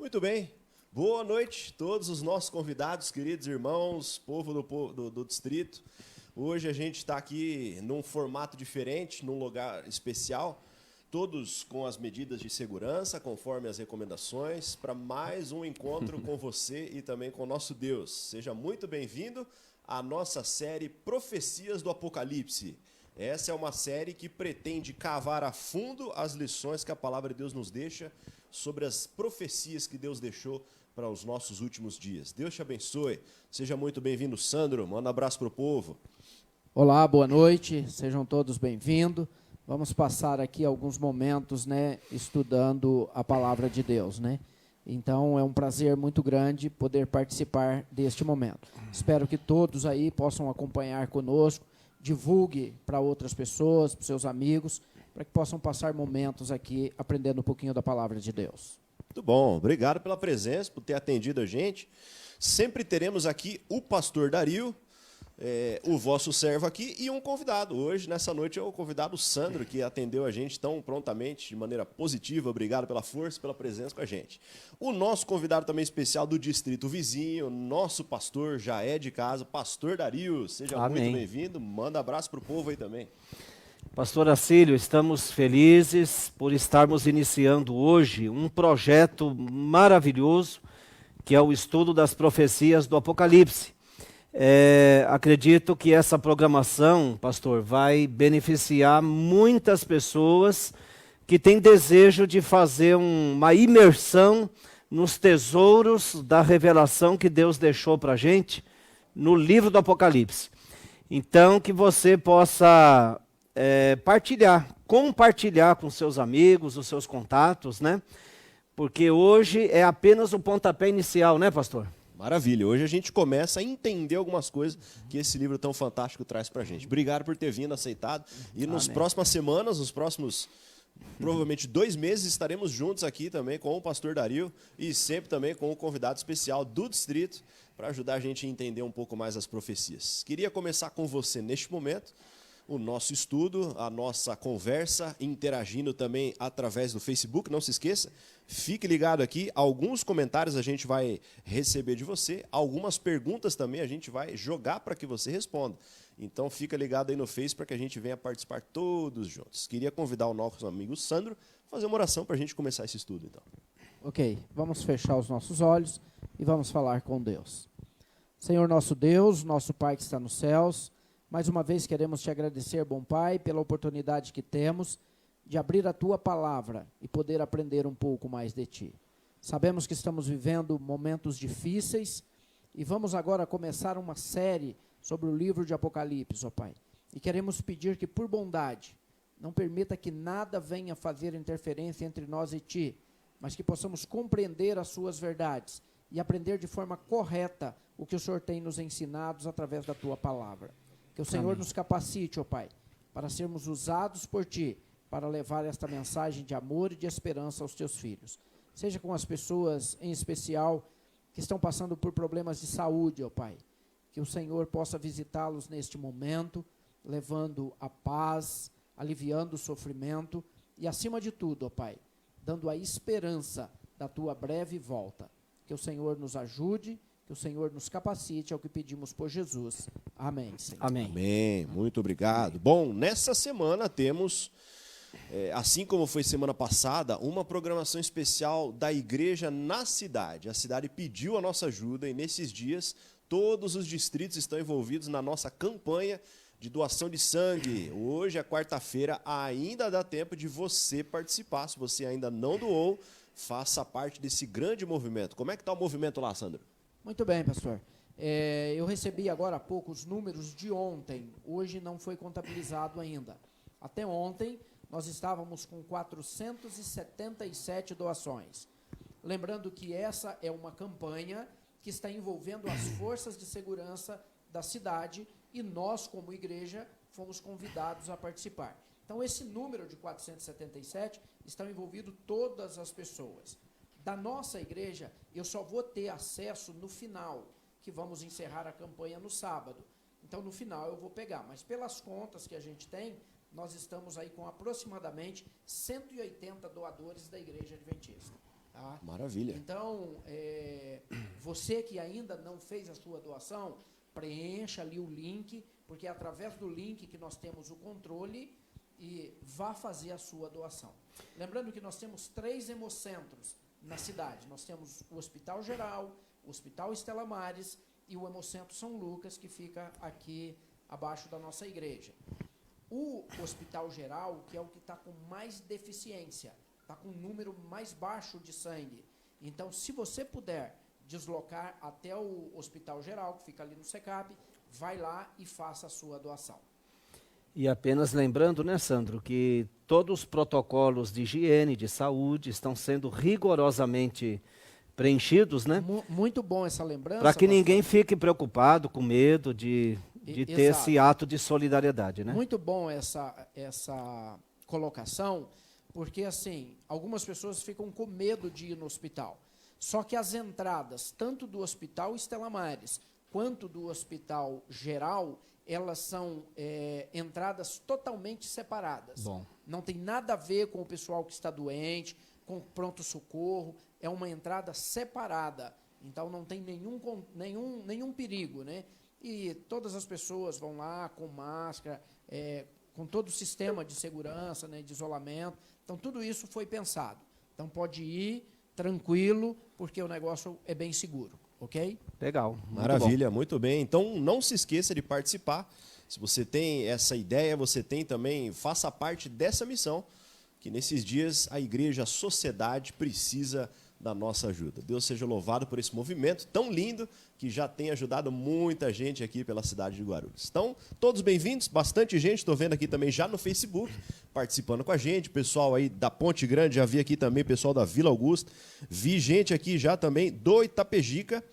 Muito bem. Boa noite a todos os nossos convidados, queridos irmãos, povo do distrito. Hoje a gente está aqui num formato diferente, num lugar especial, todos com as medidas de segurança, conforme as recomendações, para mais um encontro com você e também com o nosso Deus. Seja muito bem-vindo à nossa série Profecias do Apocalipse. Essa é uma série que pretende cavar a fundo as lições que a palavra de Deus nos deixa sobre as profecias que Deus deixou para os nossos últimos dias. Deus te abençoe. Seja muito bem-vindo, Sandro. Manda um abraço para o povo. Olá, boa noite. Sejam todos bem-vindos. Vamos passar aqui alguns momentos, estudando a palavra de Deus, Então, é um prazer muito grande poder participar deste momento. Espero que todos aí possam acompanhar conosco, divulgue para outras pessoas, para seus amigos, para que possam passar momentos aqui aprendendo um pouquinho da palavra de Deus. Muito bom, obrigado pela presença, por ter atendido a gente. Sempre teremos aqui o pastor Dario, o vosso servo aqui, e um convidado. Hoje, nessa noite, é o convidado Sandro, que atendeu a gente tão prontamente, de maneira positiva. Obrigado pela força, pela presença com a gente. O nosso convidado também especial do distrito vizinho, nosso pastor, já é de casa, pastor Dario. Seja Amém. Muito bem-vindo. Manda abraço para o povo aí também. Pastor Acílio, estamos felizes por estarmos iniciando hoje um projeto maravilhoso, que é o estudo das profecias do Apocalipse. Acredito que essa programação, pastor, vai beneficiar muitas pessoas que têm desejo de fazer uma imersão nos tesouros da revelação que Deus deixou para a gente no livro do Apocalipse. Então, que você possa compartilhar com seus amigos, os seus contatos, Porque hoje é apenas o pontapé inicial, pastor? Maravilha, hoje a gente começa a entender algumas coisas que esse livro tão fantástico traz pra gente. Obrigado por ter vindo, aceitado. E nas próximas semanas, nos próximos, provavelmente 2 meses, estaremos juntos aqui também com o pastor Dario e sempre também com o convidado especial do distrito para ajudar a gente a entender um pouco mais as profecias. Queria começar com você neste momento, o nosso estudo, a nossa conversa, interagindo também através do Facebook. Não se esqueça, fique ligado aqui. Alguns comentários a gente vai receber de você, algumas perguntas também a gente vai jogar para que você responda. Então fica ligado aí no Face para que a gente venha participar todos juntos. Queria convidar o nosso amigo Sandro a fazer uma oração para a gente começar esse estudo, então. Ok, vamos fechar os nossos olhos e vamos falar com Deus. Senhor nosso Deus, nosso Pai que está nos céus, mais uma vez queremos te agradecer, bom Pai, pela oportunidade que temos de abrir a Tua palavra e poder aprender um pouco mais de Ti. Sabemos que estamos vivendo momentos difíceis e vamos agora começar uma série sobre o livro de Apocalipse, ó Pai. E queremos pedir que, por bondade, não permita que nada venha fazer interferência entre nós e Ti, mas que possamos compreender as Suas verdades e aprender de forma correta o que o Senhor tem nos ensinado através da Tua palavra. Que o Senhor nos capacite, ó Pai, para sermos usados por Ti, para levar esta mensagem de amor e de esperança aos Teus filhos. Seja com as pessoas, em especial, que estão passando por problemas de saúde, ó Pai. Que o Senhor possa visitá-los neste momento, levando a paz, aliviando o sofrimento e, acima de tudo, ó Pai, dando a esperança da Tua breve volta. Que o Senhor nos ajude, que o Senhor nos capacite, é o que pedimos por Jesus. Amém, Senhor. Amém. Amém, muito obrigado. Bom, nessa semana temos, assim como foi semana passada, uma programação especial da igreja na cidade. A cidade pediu a nossa ajuda e nesses dias todos os distritos estão envolvidos na nossa campanha de doação de sangue. Hoje é quarta-feira, ainda dá tempo de você participar. Se você ainda não doou, faça parte desse grande movimento. Como é que está o movimento lá, Sandro? Muito bem, pastor. Eu recebi agora há pouco os números de ontem. Hoje não foi contabilizado ainda. Até ontem, nós estávamos com 477 doações. Lembrando que essa é uma campanha que está envolvendo as forças de segurança da cidade e nós, como igreja, fomos convidados a participar. Então, esse número de 477 estão envolvidos todas as pessoas. Da nossa igreja, eu só vou ter acesso no final, que vamos encerrar a campanha no sábado. Então, no final, eu vou pegar. Mas pelas contas que a gente tem, nós estamos aí com aproximadamente 180 doadores da Igreja Adventista. Tá? Maravilha. Então, você que ainda não fez a sua doação, preencha ali o link, porque é através do link que nós temos o controle e vá fazer a sua doação. Lembrando que nós temos 3 hemocentros na cidade. Nós temos o Hospital Geral, o Hospital Estela Maris e o Hemocentro São Lucas, que fica aqui abaixo da nossa igreja. O Hospital Geral, que é o que está com mais deficiência, está com um número mais baixo de sangue. Então, se você puder deslocar até o Hospital Geral, que fica ali no SECAP, vai lá e faça a sua doação. E apenas lembrando, né, Sandro, que todos os protocolos de higiene, de saúde, estão sendo rigorosamente preenchidos, né? Muito bom essa lembrança. Para que ninguém fique preocupado, com medo de ter esse ato de solidariedade, né? Muito bom essa colocação, porque, assim, algumas pessoas ficam com medo de ir no hospital. Só que as entradas, tanto do Hospital Estela Maris, quanto do Hospital Geral, elas são entradas totalmente separadas. Bom. Não tem nada a ver com o pessoal que está doente, com o pronto-socorro, é uma entrada separada. Então, não tem nenhum perigo, né? E todas as pessoas vão lá com máscara, com todo o sistema de segurança, né, de isolamento. Então, tudo isso foi pensado. Então, pode ir tranquilo, porque o negócio é bem seguro, ok? Legal. Maravilha, muito bem. Então, não se esqueça de participar. Se você tem essa ideia, você tem também, faça parte dessa missão, que nesses dias a igreja, a sociedade precisa da nossa ajuda. Deus seja louvado por esse movimento tão lindo que já tem ajudado muita gente aqui pela cidade de Guarulhos. Então, todos bem-vindos, bastante gente, estou vendo aqui também já no Facebook, participando com a gente, pessoal aí da Ponte Grande, já vi aqui também pessoal da Vila Augusta, vi gente aqui já também do Itapejica,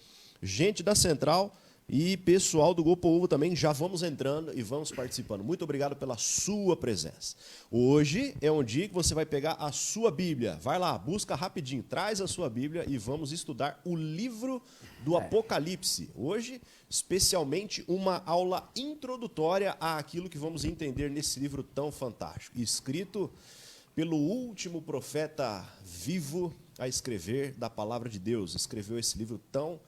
gente da Central e pessoal do Gopoúvo também, já vamos entrando e vamos participando. Muito obrigado pela sua presença. Hoje é um dia que você vai pegar a sua Bíblia. Vai lá, busca rapidinho, traz a sua Bíblia e vamos estudar o livro do Apocalipse. Hoje, especialmente, uma aula introdutória àquilo que vamos entender nesse livro tão fantástico. Escrito pelo último profeta vivo a escrever da palavra de Deus. Escreveu esse livro tão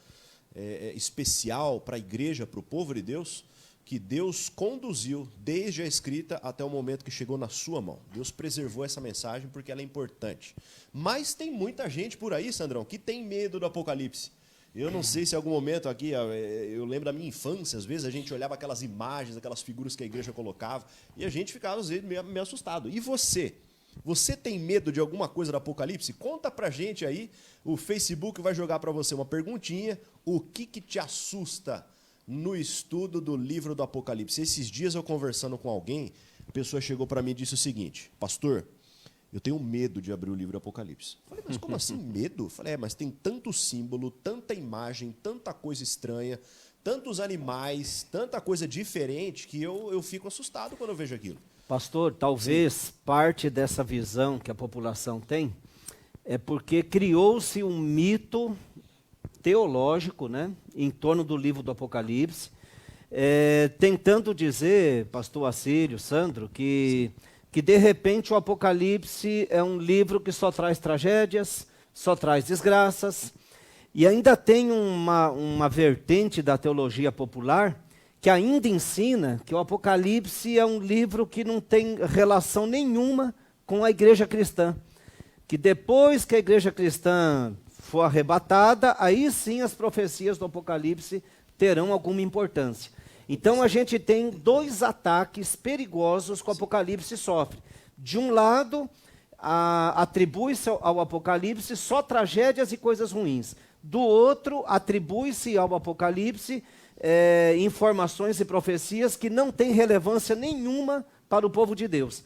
especial para a igreja, para o povo de Deus, que Deus conduziu desde a escrita até o momento que chegou na sua mão. Deus preservou essa mensagem porque ela é importante. Mas tem muita gente por aí, Sandrão, que tem medo do Apocalipse. Eu não sei se em algum momento aqui, eu lembro da minha infância, às vezes a gente olhava aquelas imagens, aquelas figuras que a igreja colocava, e a gente ficava, às vezes, meio assustado. E você? Você tem medo de alguma coisa do Apocalipse? Conta pra gente aí, o Facebook vai jogar para você uma perguntinha, o que te assusta no estudo do livro do Apocalipse? Esses dias eu conversando com alguém, a pessoa chegou para mim e disse o seguinte: pastor, eu tenho medo de abrir o livro do Apocalipse. Falei, mas como assim medo? Falei, mas tem tanto símbolo, tanta imagem, tanta coisa estranha, tantos animais, tanta coisa diferente, que eu fico assustado quando eu vejo aquilo. Pastor, talvez parte dessa visão que a população tem é porque criou-se um mito teológico, né, em torno do livro do Apocalipse, tentando dizer, pastor Assírio, Sandro, que de repente o Apocalipse é um livro que só traz tragédias, só traz desgraças, e ainda tem uma vertente da teologia popular que ainda ensina que o Apocalipse é um livro que não tem relação nenhuma com a igreja cristã. Que depois que a igreja cristã for arrebatada, aí sim as profecias do Apocalipse terão alguma importância. Então a gente tem 2 ataques perigosos que o Apocalipse sofre. De um lado, atribui-se ao Apocalipse só tragédias e coisas ruins. Do outro, atribui-se ao Apocalipse informações e profecias que não têm relevância nenhuma para o povo de Deus.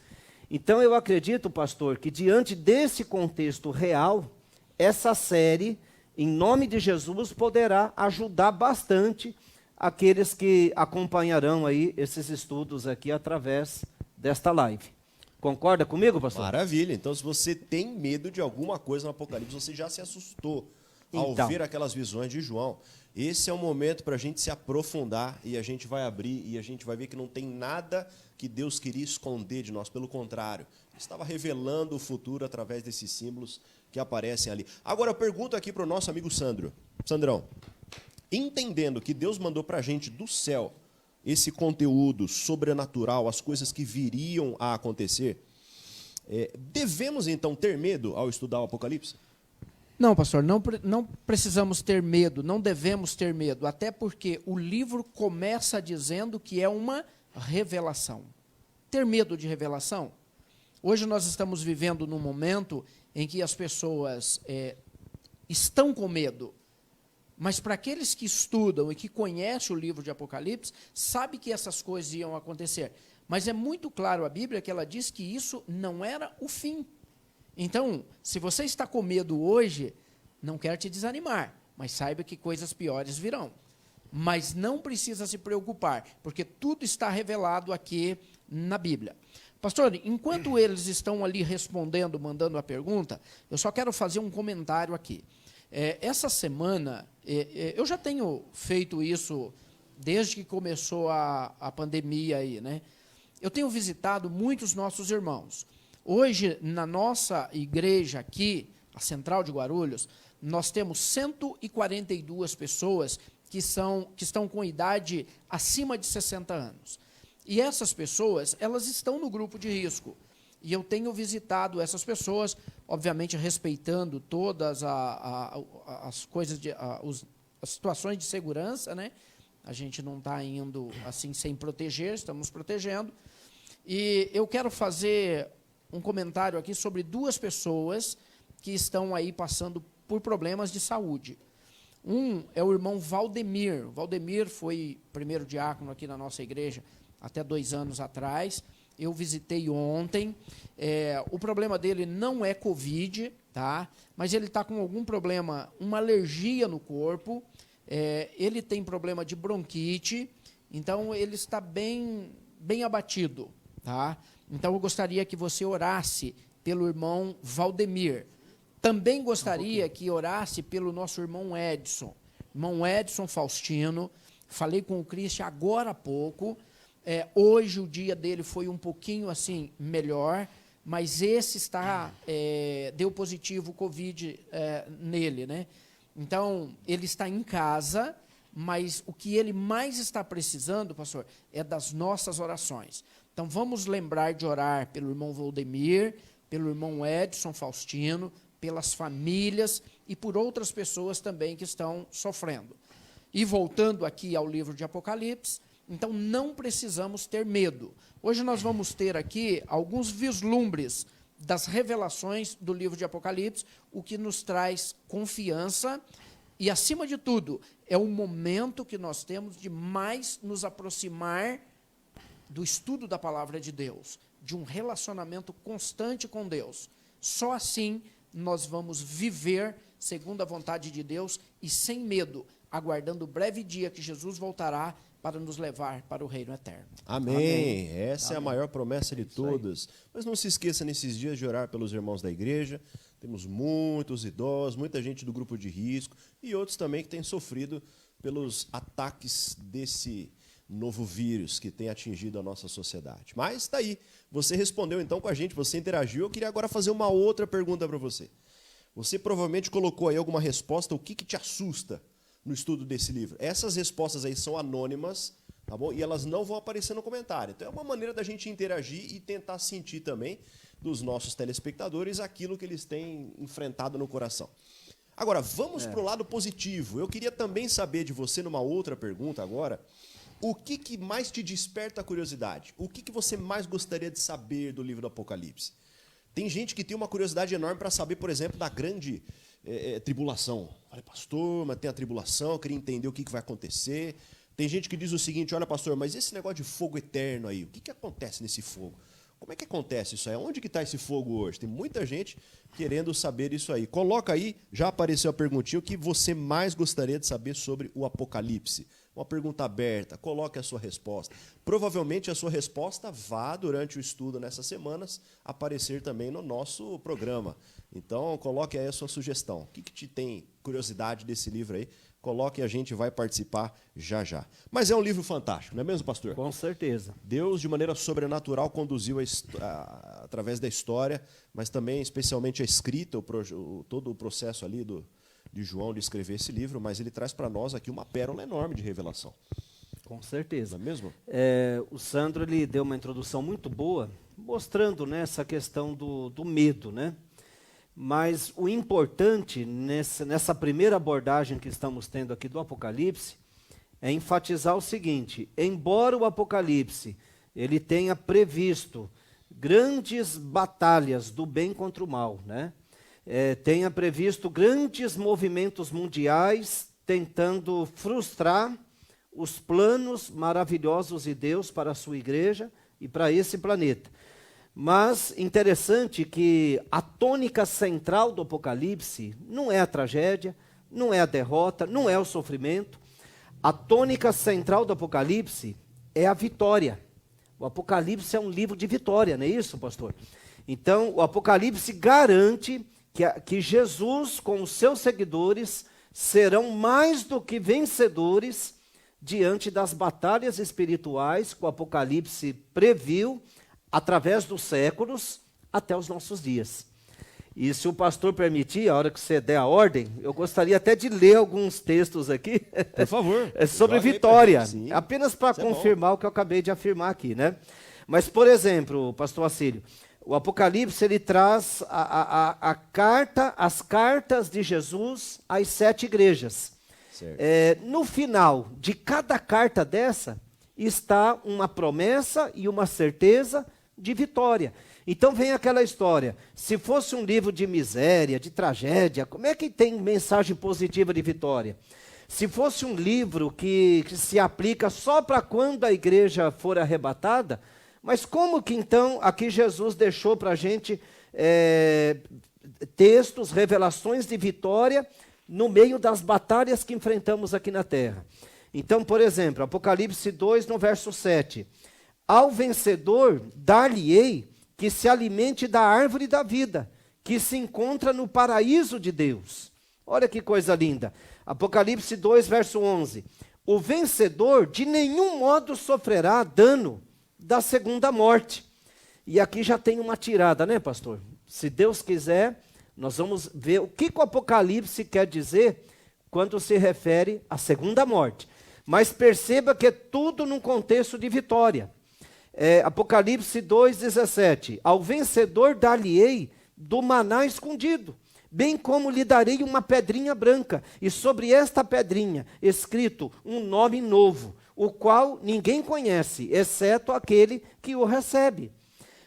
Então eu acredito, pastor, que diante desse contexto real, essa série, em nome de Jesus, poderá ajudar bastante aqueles que acompanharão aí esses estudos aqui através desta live. Concorda comigo, pastor? Maravilha. Então, se você tem medo de alguma coisa no Apocalipse, você já se assustou ao ver aquelas visões de João. Esse é o momento para a gente se aprofundar e a gente vai abrir e a gente vai ver que não tem nada que que Deus queria esconder de nós, pelo contrário, estava revelando o futuro através desses símbolos que aparecem ali. Agora eu pergunto aqui para o nosso amigo Sandrão, entendendo que Deus mandou para a gente do céu esse conteúdo sobrenatural, as coisas que viriam a acontecer, devemos então ter medo ao estudar o Apocalipse? Não, pastor, não precisamos ter medo, não devemos ter medo, até porque o livro começa dizendo que é uma revelação. Ter medo de revelação? Hoje nós estamos vivendo num momento em que as pessoas estão com medo, mas para aqueles que estudam e que conhecem o livro de Apocalipse, sabe que essas coisas iam acontecer. Mas é muito claro a Bíblia que ela diz que isso não era o fim. Então, se você está com medo hoje, não quero te desanimar, mas saiba que coisas piores virão. Mas não precisa se preocupar, porque tudo está revelado aqui na Bíblia. Pastor, enquanto eles estão ali respondendo, mandando a pergunta, eu só quero fazer um comentário aqui. Essa semana, eu já tenho feito isso desde que começou a pandemia aí, né? Eu tenho visitado muitos nossos irmãos. Hoje, na nossa igreja aqui, a Central de Guarulhos, nós temos 142 pessoas que estão com idade acima de 60 anos. E essas pessoas, elas estão no grupo de risco. E eu tenho visitado essas pessoas, obviamente respeitando todas as coisas, as situações de segurança, né? A gente não está indo assim sem proteger, estamos protegendo. E eu quero fazer um comentário aqui sobre duas pessoas que estão aí passando por problemas de saúde. Um é o irmão Valdemir. Valdemir foi primeiro diácono aqui na nossa igreja até 2 anos atrás. Eu visitei ontem. O problema dele não é Covid, tá? Mas ele está com algum problema, uma alergia no corpo. Ele tem problema de bronquite. Então, ele está bem abatido, tá? Então, eu gostaria que você orasse pelo irmão Valdemir. Também gostaria que orasse pelo nosso irmão Edson. Irmão Edson Faustino. Falei com o Cristian agora há pouco. Hoje o dia dele foi um pouquinho assim melhor, mas esse deu positivo Covid nele, né? Então, ele está em casa, mas o que ele mais está precisando, pastor, é das nossas orações. Então, vamos lembrar de orar pelo irmão Valdemir, pelo irmão Edson Faustino, pelas famílias e por outras pessoas também que estão sofrendo. E voltando aqui ao livro de Apocalipse, então não precisamos ter medo. Hoje nós vamos ter aqui alguns vislumbres das revelações do livro de Apocalipse, o que nos traz confiança e, acima de tudo, é o momento que nós temos de mais nos aproximar do estudo da palavra de Deus, de um relacionamento constante com Deus. Só assim nós vamos viver segundo a vontade de Deus e sem medo, aguardando o breve dia que Jesus voltará para nos levar para o reino eterno. Amém. Essa é a maior promessa de todas. Mas não se esqueça nesses dias de orar pelos irmãos da igreja. Temos muitos idosos, muita gente do grupo de risco e outros também que têm sofrido pelos ataques desse novo vírus que tem atingido a nossa sociedade. Mas está aí. Você respondeu então com a gente, você interagiu. Eu queria agora fazer uma outra pergunta para você. Você provavelmente colocou aí alguma resposta, o que te assusta no estudo desse livro. Essas respostas aí são anônimas, tá bom? E elas não vão aparecer no comentário. Então é uma maneira da gente interagir e tentar sentir também dos nossos telespectadores aquilo que eles têm enfrentado no coração. Agora, vamos para o lado positivo. Eu queria também saber de você, numa outra pergunta agora, o que mais te desperta a curiosidade? O que você mais gostaria de saber do livro do Apocalipse? Tem gente que tem uma curiosidade enorme para saber, por exemplo, da grande tribulação. Olha, pastor, mas tem a tribulação, eu queria entender o que vai acontecer. Tem gente que diz o seguinte, olha, pastor, mas esse negócio de fogo eterno aí, o que acontece nesse fogo? Como é que acontece isso aí? Onde que está esse fogo hoje? Tem muita gente querendo saber isso aí. Coloca aí, já apareceu a perguntinha, o que você mais gostaria de saber sobre o Apocalipse? Uma pergunta aberta, coloque a sua resposta. Provavelmente a sua resposta vá, durante o estudo nessas semanas, aparecer também no nosso programa. Então, coloque aí a sua sugestão. O que te tem curiosidade desse livro aí? coloque e a gente vai participar já já. Mas é um livro fantástico, não é mesmo, pastor? Com certeza. Deus, de maneira sobrenatural, conduziu através da história, mas também, especialmente, a escrita, todo o processo ali de João de escrever esse livro, mas ele traz para nós aqui uma pérola enorme de revelação. Com certeza. Não é mesmo? O Sandro ele deu uma introdução muito boa, mostrando, né, essa questão do medo, né? Mas o importante nessa primeira abordagem que estamos tendo aqui do Apocalipse é enfatizar o seguinte: embora o Apocalipse ele tenha previsto grandes batalhas do bem contra o mal, né? Tenha previsto grandes movimentos mundiais tentando frustrar os planos maravilhosos de Deus para a sua igreja e para esse planeta. Mas interessante que a tônica central do Apocalipse não é a tragédia, não é a derrota, não é o sofrimento. A tônica central do Apocalipse é a vitória. O Apocalipse é um livro de vitória, não é isso, pastor? Então, o Apocalipse garante que Jesus, com os seus seguidores, serão mais do que vencedores diante das batalhas espirituais que o Apocalipse previu através dos séculos até os nossos dias. E se o pastor permitir, a hora que você der a ordem, eu gostaria até de ler alguns textos aqui. Por favor. Sobre vitória, apenas para confirmar o que eu acabei de afirmar aqui, né? Mas, por exemplo, pastor Acílio, o Apocalipse ele traz as cartas de Jesus às 7 igrejas. No final de cada carta dessa está uma promessa e uma certeza de vitória. Então vem aquela história: se fosse um livro de miséria, de tragédia, como é que tem mensagem positiva de vitória? Se fosse um livro que se aplica só para quando a igreja for arrebatada, mas como que então aqui Jesus deixou para a gente textos, revelações de vitória no meio das batalhas que enfrentamos aqui na terra? Então, por exemplo, Apocalipse 2, no verso 7. Ao vencedor dar-lhe-ei que se alimente da árvore da vida, que se encontra no paraíso de Deus. Olha que coisa linda. Apocalipse 2, verso 11. O vencedor de nenhum modo sofrerá dano da segunda morte. E aqui já tem uma tirada, né, pastor? Se Deus quiser, nós vamos ver o que o Apocalipse quer dizer quando se refere à segunda morte. Mas perceba que é tudo num contexto de vitória. Apocalipse 2,17. Ao vencedor dar-lhe-ei do maná escondido, bem como lhe darei uma pedrinha branca, e sobre esta pedrinha escrito um nome novo, o qual ninguém conhece, exceto aquele que o recebe.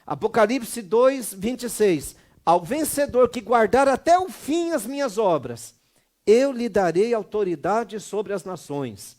Apocalipse 2:26. Ao vencedor que guardar até o fim as minhas obras, eu lhe darei autoridade sobre as nações.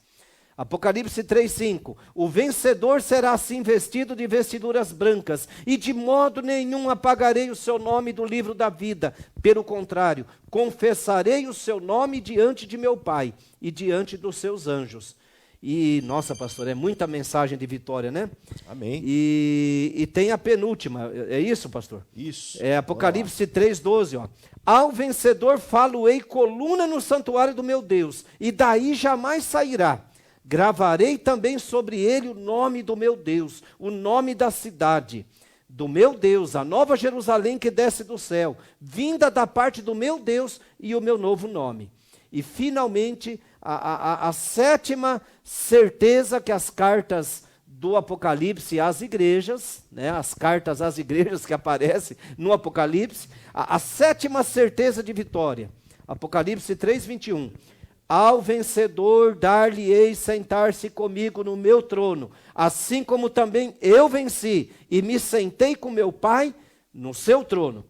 Apocalipse 3:5. O vencedor será assim vestido de vestiduras brancas, e de modo nenhum apagarei o seu nome do livro da vida. Pelo contrário, confessarei o seu nome diante de meu Pai e diante dos seus anjos. E, nossa, pastor, é muita mensagem de vitória, né? Amém. E tem a penúltima, é isso, pastor? Isso. Apocalipse 3:12, ó. Ao vencedor falo-ei coluna no santuário do meu Deus, e daí jamais sairá. Gravarei também sobre ele o nome do meu Deus, o nome da cidade do meu Deus, a nova Jerusalém que desce do céu, vinda da parte do meu Deus, e o meu novo nome. E finalmente, a sétima certeza que as cartas do Apocalipse às igrejas, né, as cartas às igrejas que aparecem no Apocalipse, a sétima certeza de vitória. Apocalipse 3:21. Ao vencedor dar-lhe-ei sentar-se comigo no meu trono, assim como também eu venci e me sentei com meu Pai no seu trono.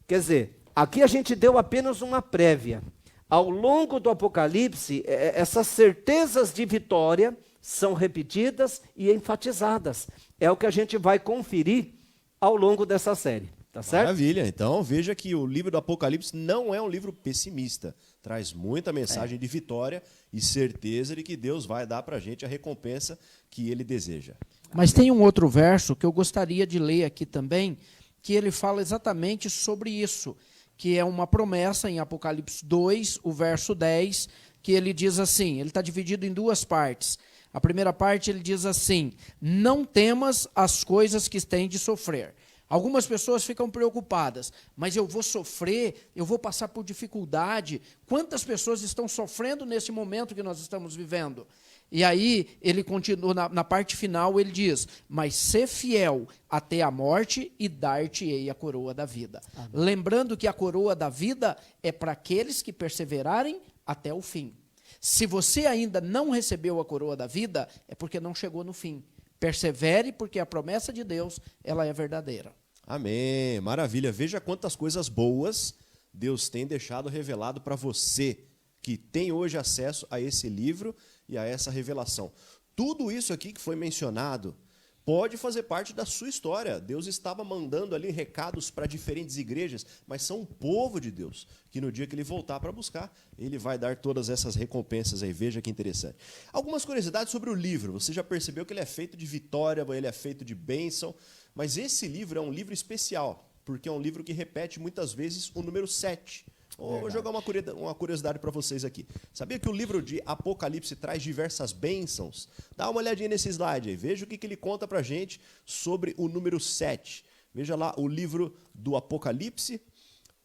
Quer dizer, aqui a gente deu apenas uma prévia. Ao longo do Apocalipse, essas certezas de vitória são repetidas e enfatizadas. É o que a gente vai conferir ao longo dessa série. Tá certo? Maravilha. Então, veja que o livro do Apocalipse não é um livro pessimista. Traz muita mensagem de vitória e certeza de que Deus vai dar para a gente a recompensa que Ele deseja. Mas tem um outro verso que eu gostaria de ler aqui também, que ele fala exatamente sobre isso, que é uma promessa em Apocalipse 2, o verso 10, que ele diz assim, ele está dividido em duas partes. A primeira parte ele diz assim, não temas as coisas que têm de sofrer. Algumas pessoas ficam preocupadas, mas eu vou sofrer, eu vou passar por dificuldade. Quantas pessoas estão sofrendo nesse momento que nós estamos vivendo? E aí, ele continua, na parte final, ele diz, mas ser fiel até a morte e dar-te-ei a coroa da vida. Amém. Lembrando que a coroa da vida é para aqueles que perseverarem até o fim. Se você ainda não recebeu a coroa da vida, é porque não chegou no fim. Persevere, porque a promessa de Deus, ela é verdadeira. Amém, maravilha. Veja quantas coisas boas Deus tem deixado revelado para você, que tem hoje acesso a esse livro e a essa revelação. Tudo isso aqui que foi mencionado pode fazer parte da sua história. Deus estava mandando ali recados para diferentes igrejas, mas são o povo de Deus, que no dia que ele voltar para buscar, ele vai dar todas essas recompensas aí. Veja que interessante. Algumas curiosidades sobre o livro. Você já percebeu que ele é feito de vitória, ele é feito de bênção, mas esse livro é um livro especial, porque é um livro que repete muitas vezes o número 7. Vou jogar uma curiosidade para vocês aqui. Sabia que o livro de Apocalipse traz diversas bênçãos? Dá uma olhadinha nesse slide aí. Veja o que ele conta para a gente sobre o número 7. Veja lá o livro do Apocalipse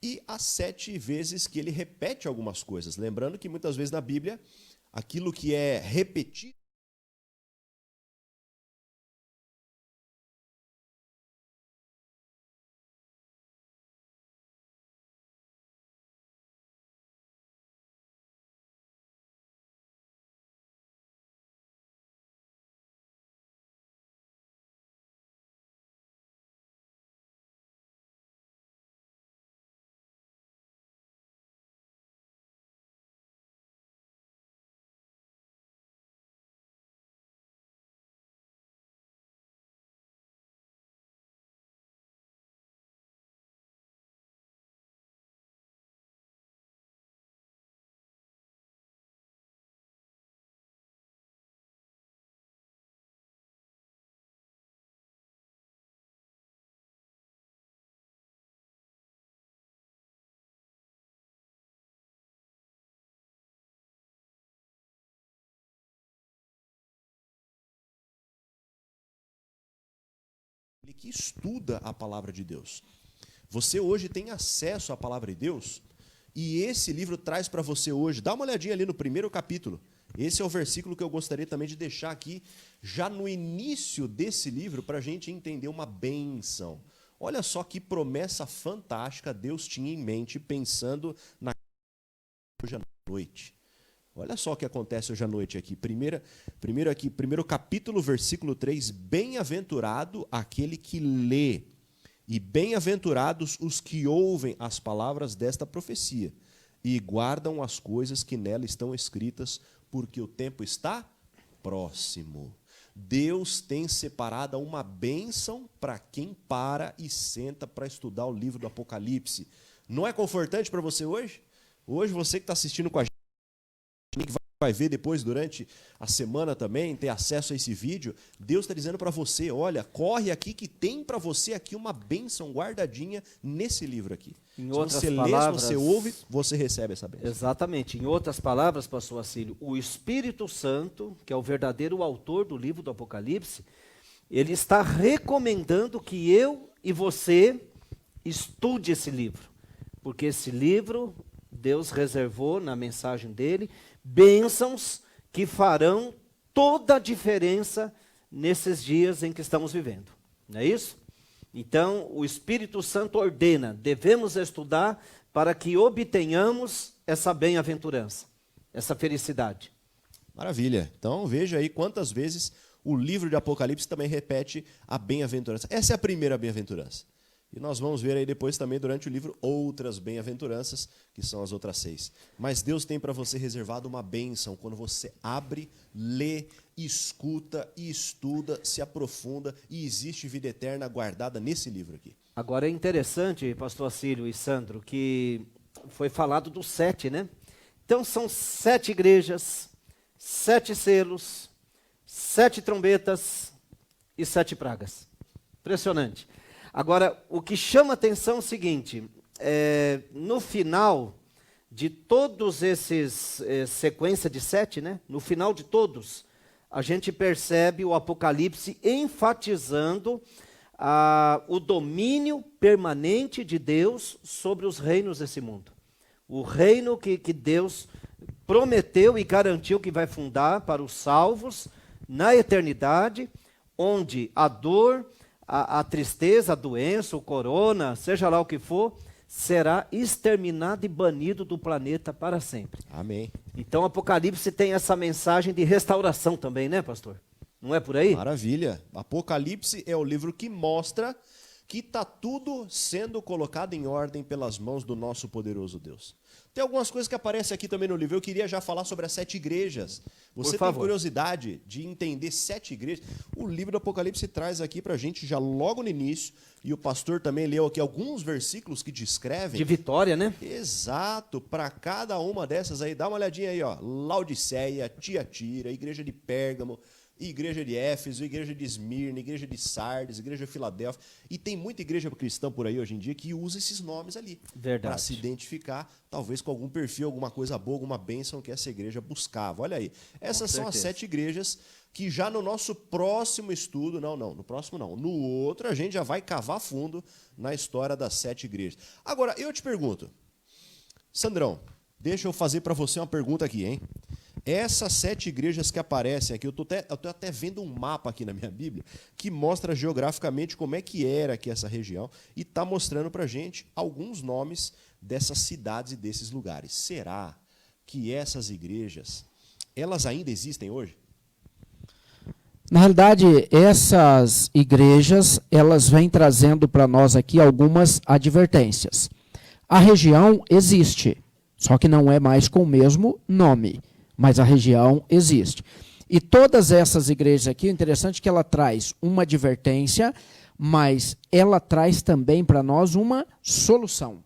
e as 7 vezes que ele repete algumas coisas. Lembrando que muitas vezes na Bíblia, aquilo que é repetido, ele que estuda a palavra de Deus. Você hoje tem acesso à palavra de Deus e esse livro traz para você hoje, dá uma olhadinha ali no primeiro capítulo. Esse é o versículo que eu gostaria também de deixar aqui, já no início desse livro, para a gente entender uma bênção. Olha só que promessa fantástica Deus tinha em mente, pensando na hoje à noite. Olha só o que acontece hoje à noite aqui. Primeiro capítulo, versículo 3. Bem-aventurado aquele que lê, e bem-aventurados os que ouvem as palavras desta profecia, e guardam as coisas que nela estão escritas, porque o tempo está próximo. Deus tem separado uma bênção para quem para e senta para estudar o livro do Apocalipse. Não é confortante para você hoje? Hoje você que está assistindo com a gente, que vai ver depois durante a semana também, ter acesso a esse vídeo, Deus está dizendo para você, olha, corre aqui que tem para você aqui uma bênção guardadinha nesse livro aqui. Se você lê, se você ouve, você recebe essa bênção. Exatamente. Em outras palavras, pastor Acílio, o Espírito Santo, que é o verdadeiro autor do livro do Apocalipse, ele está recomendando que eu e você estude esse livro, porque esse livro Deus reservou na mensagem dele bênçãos que farão toda a diferença nesses dias em que estamos vivendo. Não é isso? Então, o Espírito Santo ordena, devemos estudar para que obtenhamos essa bem-aventurança, essa felicidade. Maravilha. Então, veja aí quantas vezes o livro de Apocalipse também repete a bem-aventurança. Essa é a primeira bem-aventurança. E nós vamos ver aí depois também, durante o livro, outras bem-aventuranças, que são as outras 6. Mas Deus tem para você reservado uma bênção quando você abre, lê, escuta e estuda, se aprofunda, e existe vida eterna guardada nesse livro aqui. Agora é interessante, pastor Acílio e Sandro, que foi falado do 7, né? Então são 7 igrejas, 7 selos, 7 trombetas e 7 pragas. Impressionante. Agora, o que chama atenção é o seguinte, no final de todos esses, sequência de 7, né? No final de todos, a gente percebe o Apocalipse enfatizando o domínio permanente de Deus sobre os reinos desse mundo. O reino que Deus prometeu e garantiu que vai fundar para os salvos na eternidade, onde a dor, a tristeza, a doença, o corona, seja lá o que for, será exterminado e banido do planeta para sempre. Amém. Então o Apocalipse tem essa mensagem de restauração também, né, pastor? Não é por aí? Maravilha. Apocalipse é o livro que mostra que está tudo sendo colocado em ordem pelas mãos do nosso poderoso Deus. Tem algumas coisas que aparecem aqui também no livro. Eu queria já falar sobre as 7 igrejas. Você tem curiosidade de entender 7 igrejas? O livro do Apocalipse traz aqui para a gente já logo no início, e o pastor também leu aqui alguns versículos que descrevem. De vitória, né? Exato, para cada uma dessas aí. Dá uma olhadinha aí, ó. Laodiceia, Tiatira, igreja de Pérgamo, igreja de Éfeso, igreja de Esmirna, igreja de Sardes, igreja de Filadélfia. E tem muita igreja cristã por aí hoje em dia que usa esses nomes ali. Para se identificar, talvez com algum perfil, alguma coisa boa, alguma bênção que essa igreja buscava. Olha aí. Essas são as 7 igrejas que já no nosso próximo estudo, no próximo não, no outro a gente já vai cavar fundo na história das 7 igrejas. Agora, eu te pergunto, Sandrão, deixa eu fazer para você uma pergunta aqui, hein? Essas 7 igrejas que aparecem aqui, eu tô até vendo um mapa aqui na minha Bíblia, que mostra geograficamente como é que era aqui essa região, e está mostrando para a gente alguns nomes dessas cidades e desses lugares. Será que essas igrejas, elas ainda existem hoje? Na realidade, essas igrejas, elas vêm trazendo para nós aqui algumas advertências. A região existe, só que não é mais com o mesmo nome. Mas a região existe. E todas essas igrejas aqui, o interessante é que ela traz uma advertência, mas ela traz também para nós uma solução.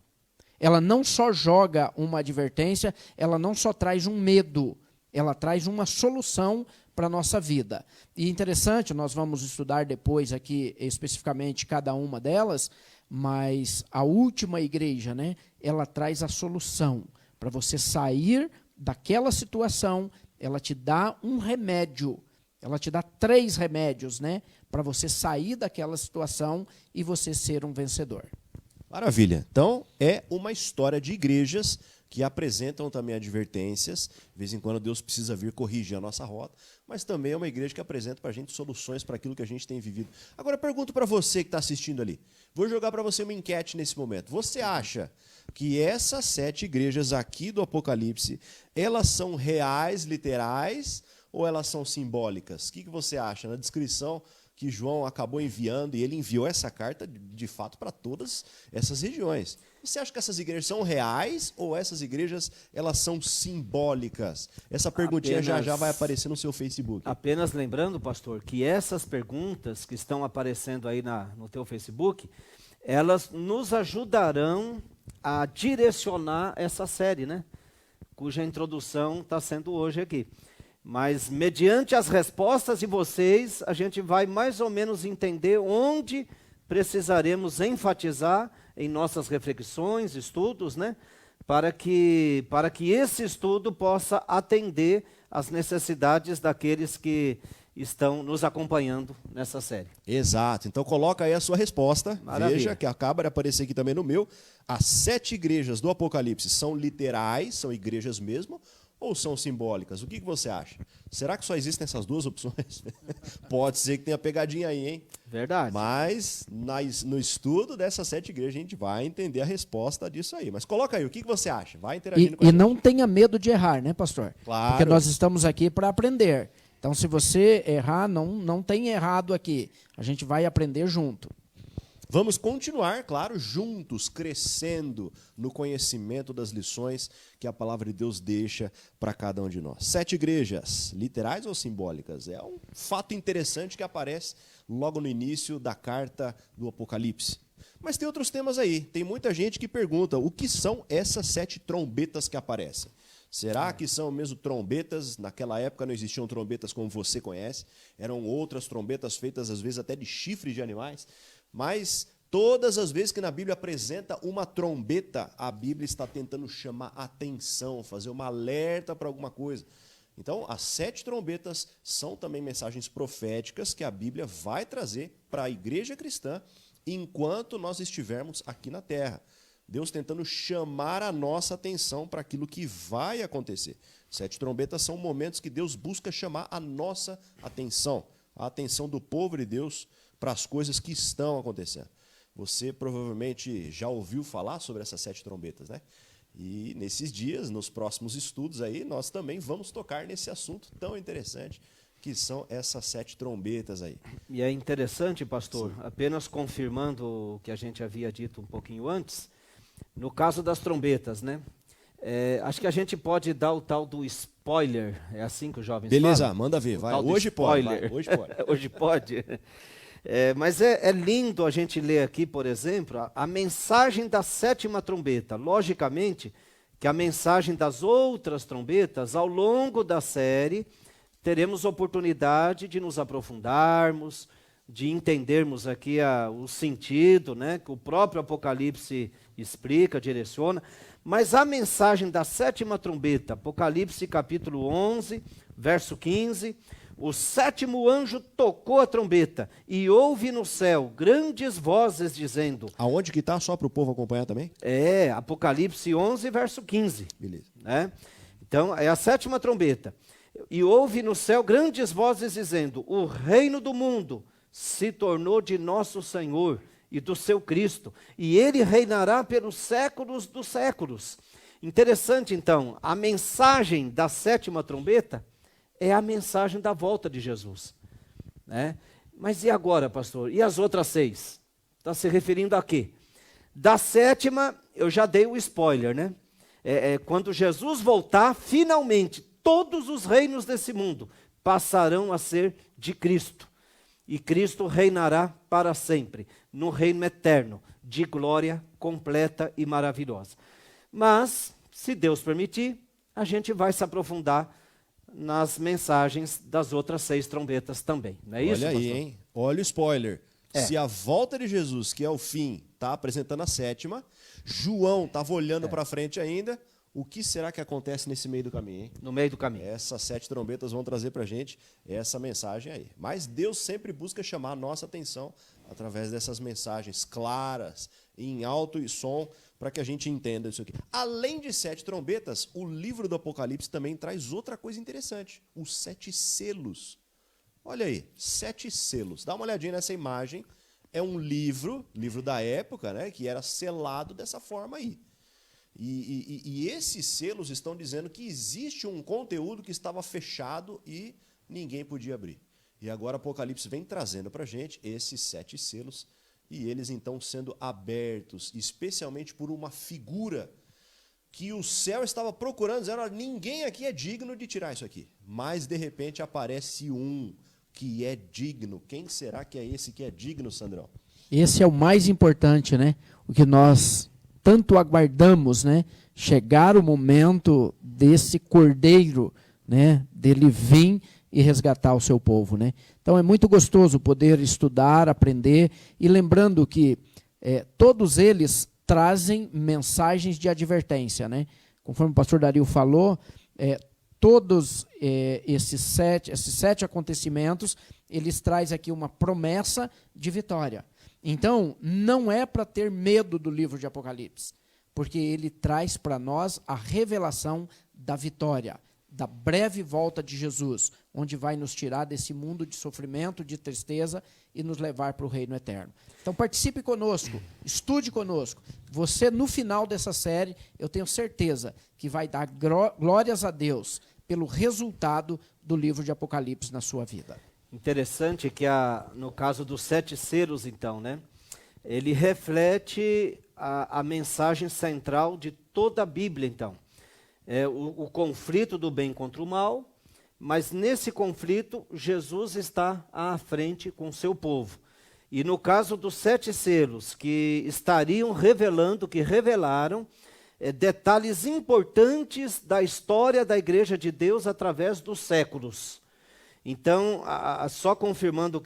Ela não só joga uma advertência, ela não só traz um medo, ela traz uma solução para a nossa vida. E interessante, nós vamos estudar depois aqui especificamente cada uma delas, mas a última igreja, né, ela traz a solução para você sair daquela situação. Ela te dá um remédio, ela te dá 3 remédios, né, para você sair daquela situação e você ser um vencedor. Maravilha. Então, é uma história de igrejas que apresentam também advertências. De vez em quando Deus precisa vir corrigir a nossa rota, mas também é uma igreja que apresenta para a gente soluções para aquilo que a gente tem vivido. Agora, eu pergunto para você que está assistindo ali. Vou jogar para você uma enquete nesse momento. Você acha que essas 7 igrejas aqui do Apocalipse, elas são reais, literais, ou elas são simbólicas? O que você acha? Na descrição que João acabou enviando, e ele enviou essa carta, de fato, para todas essas regiões. Você acha que essas igrejas são reais, ou essas igrejas, elas são simbólicas? Essa perguntinha já vai aparecer no seu Facebook. Apenas lembrando, pastor, que essas perguntas que estão aparecendo aí no teu Facebook, elas nos ajudarão a direcionar essa série, né? Cuja introdução está sendo hoje aqui. Mas, mediante as respostas de vocês, a gente vai mais ou menos entender onde precisaremos enfatizar em nossas reflexões, estudos, né? Para que esse estudo possa atender às necessidades daqueles que estão nos acompanhando nessa série. Exato. Então coloca aí a sua resposta. Maravilha. Veja que acaba de aparecer aqui também no meu. As 7 igrejas do Apocalipse são literais, são igrejas mesmo, ou são simbólicas? O que você acha? Será que só existem essas 2 opções? Pode ser que tenha pegadinha aí, hein? Verdade. Mas no estudo dessas 7 igrejas a gente vai entender a resposta disso aí. Mas coloca aí, o que você acha? Vai interagindo com a E gente. não tenha medo de errar, né, pastor? Claro. Porque nós estamos aqui para aprender. Então, se você errar, não tem errado aqui. A gente vai aprender junto. Vamos continuar, claro, juntos, crescendo no conhecimento das lições que a palavra de Deus deixa para cada um de nós. 7 igrejas, literais ou simbólicas? É um fato interessante que aparece logo no início da carta do Apocalipse. Mas tem outros temas aí. Tem muita gente que pergunta o que são essas 7 trombetas que aparecem. Será que são mesmo trombetas? Naquela época não existiam trombetas como você conhece. Eram outras trombetas feitas, às vezes, até de chifres de animais. Mas Todas as vezes que na Bíblia apresenta uma trombeta, a Bíblia está tentando chamar atenção, fazer uma alerta para alguma coisa. Então, as 7 trombetas são também mensagens proféticas que a Bíblia vai trazer para a igreja cristã enquanto nós estivermos aqui na terra. Deus tentando chamar a nossa atenção para aquilo que vai acontecer. 7 trombetas são momentos que Deus busca chamar a nossa atenção, a atenção do povo de Deus para as coisas que estão acontecendo. Você provavelmente já ouviu falar sobre essas 7 trombetas, né? E nesses dias, nos próximos estudos aí, nós também vamos tocar nesse assunto tão interessante que são essas 7 trombetas aí. E é interessante, pastor, apenas confirmando o que a gente havia dito um pouquinho antes, no caso das trombetas, né? Acho que a gente pode dar o tal do spoiler, é assim que os jovens falam? Beleza, manda ver, vai. Hoje pode, vai. Hoje pode. Hoje pode. Mas é lindo a gente ler aqui, por exemplo, a mensagem da 7ª trombeta. Logicamente que a mensagem das outras trombetas, ao longo da série, teremos oportunidade de nos aprofundarmos, de entendermos aqui o sentido, né, que o próprio Apocalipse explica, direciona. Mas a mensagem da 7ª trombeta, Apocalipse capítulo 11, verso 15... O 7º anjo tocou a trombeta e houve no céu grandes vozes dizendo... Aonde que está? Só para o povo acompanhar também? Apocalipse 11, verso 15. Beleza. Né? Então, é a 7ª trombeta. E houve no céu grandes vozes dizendo, o reino do mundo se tornou de nosso Senhor e do seu Cristo, e ele reinará pelos séculos dos séculos. Interessante, então, a mensagem da 7ª trombeta é a mensagem da volta de Jesus. Né? Mas e agora, pastor? E as outras 6? Está se referindo a quê? Da 7ª, eu já dei o spoiler, né? Quando Jesus voltar, finalmente, todos os reinos desse mundo passarão a ser de Cristo. E Cristo reinará para sempre, no reino eterno, de glória completa e maravilhosa. Mas, se Deus permitir, a gente vai se aprofundar nas mensagens das outras 6 trombetas também. Não é isso, Olha aí, pastor? hein? Olha o spoiler. Se a volta de Jesus, que é o fim, está apresentando a 7ª, João estava olhando para frente ainda, o que será que acontece nesse meio do caminho, hein? No meio do caminho. Essas 7 trombetas vão trazer para a gente essa mensagem aí. Mas Deus sempre busca chamar a nossa atenção através dessas mensagens claras, em alto e som, para que a gente entenda isso aqui. Além de 7 trombetas, o livro do Apocalipse também traz outra coisa interessante, os 7 selos. Olha aí, 7 selos. Dá uma olhadinha nessa imagem. É um livro da época, né, que era selado dessa forma aí. E esses selos estão dizendo que existe um conteúdo que estava fechado e ninguém podia abrir. E agora o Apocalipse vem trazendo para a gente esses 7 selos, e eles então sendo abertos, especialmente por uma figura que o céu estava procurando, dizendo, ninguém aqui é digno de tirar isso aqui. Mas, de repente, aparece um que é digno. Quem será que é esse que é digno, Sandrão? Esse é o mais importante, né? O que nós tanto aguardamos, né? Chegar o momento desse cordeiro, né? Dele vir e resgatar o seu povo, né? Então é muito gostoso poder estudar, aprender, e lembrando que todos eles trazem mensagens de advertência, né? Conforme o pastor Dario falou, todos esses sete acontecimentos, eles trazem aqui uma promessa de vitória. Então, não é para ter medo do livro de Apocalipse, porque ele traz para nós a revelação da vitória, da breve volta de Jesus, onde vai nos tirar desse mundo de sofrimento, de tristeza e nos levar para o reino eterno. Então participe conosco, estude conosco. Você, no final dessa série, eu tenho certeza que vai dar glórias a Deus pelo resultado do livro de Apocalipse na sua vida. Interessante que, no caso dos 7 selos, então, né, ele reflete a mensagem central de toda a Bíblia, então. O conflito do bem contra o mal, mas nesse conflito Jesus está à frente com o seu povo. E no caso dos 7 selos, que estariam revelando, que revelaram detalhes importantes da história da Igreja de Deus através dos séculos. Então, só confirmando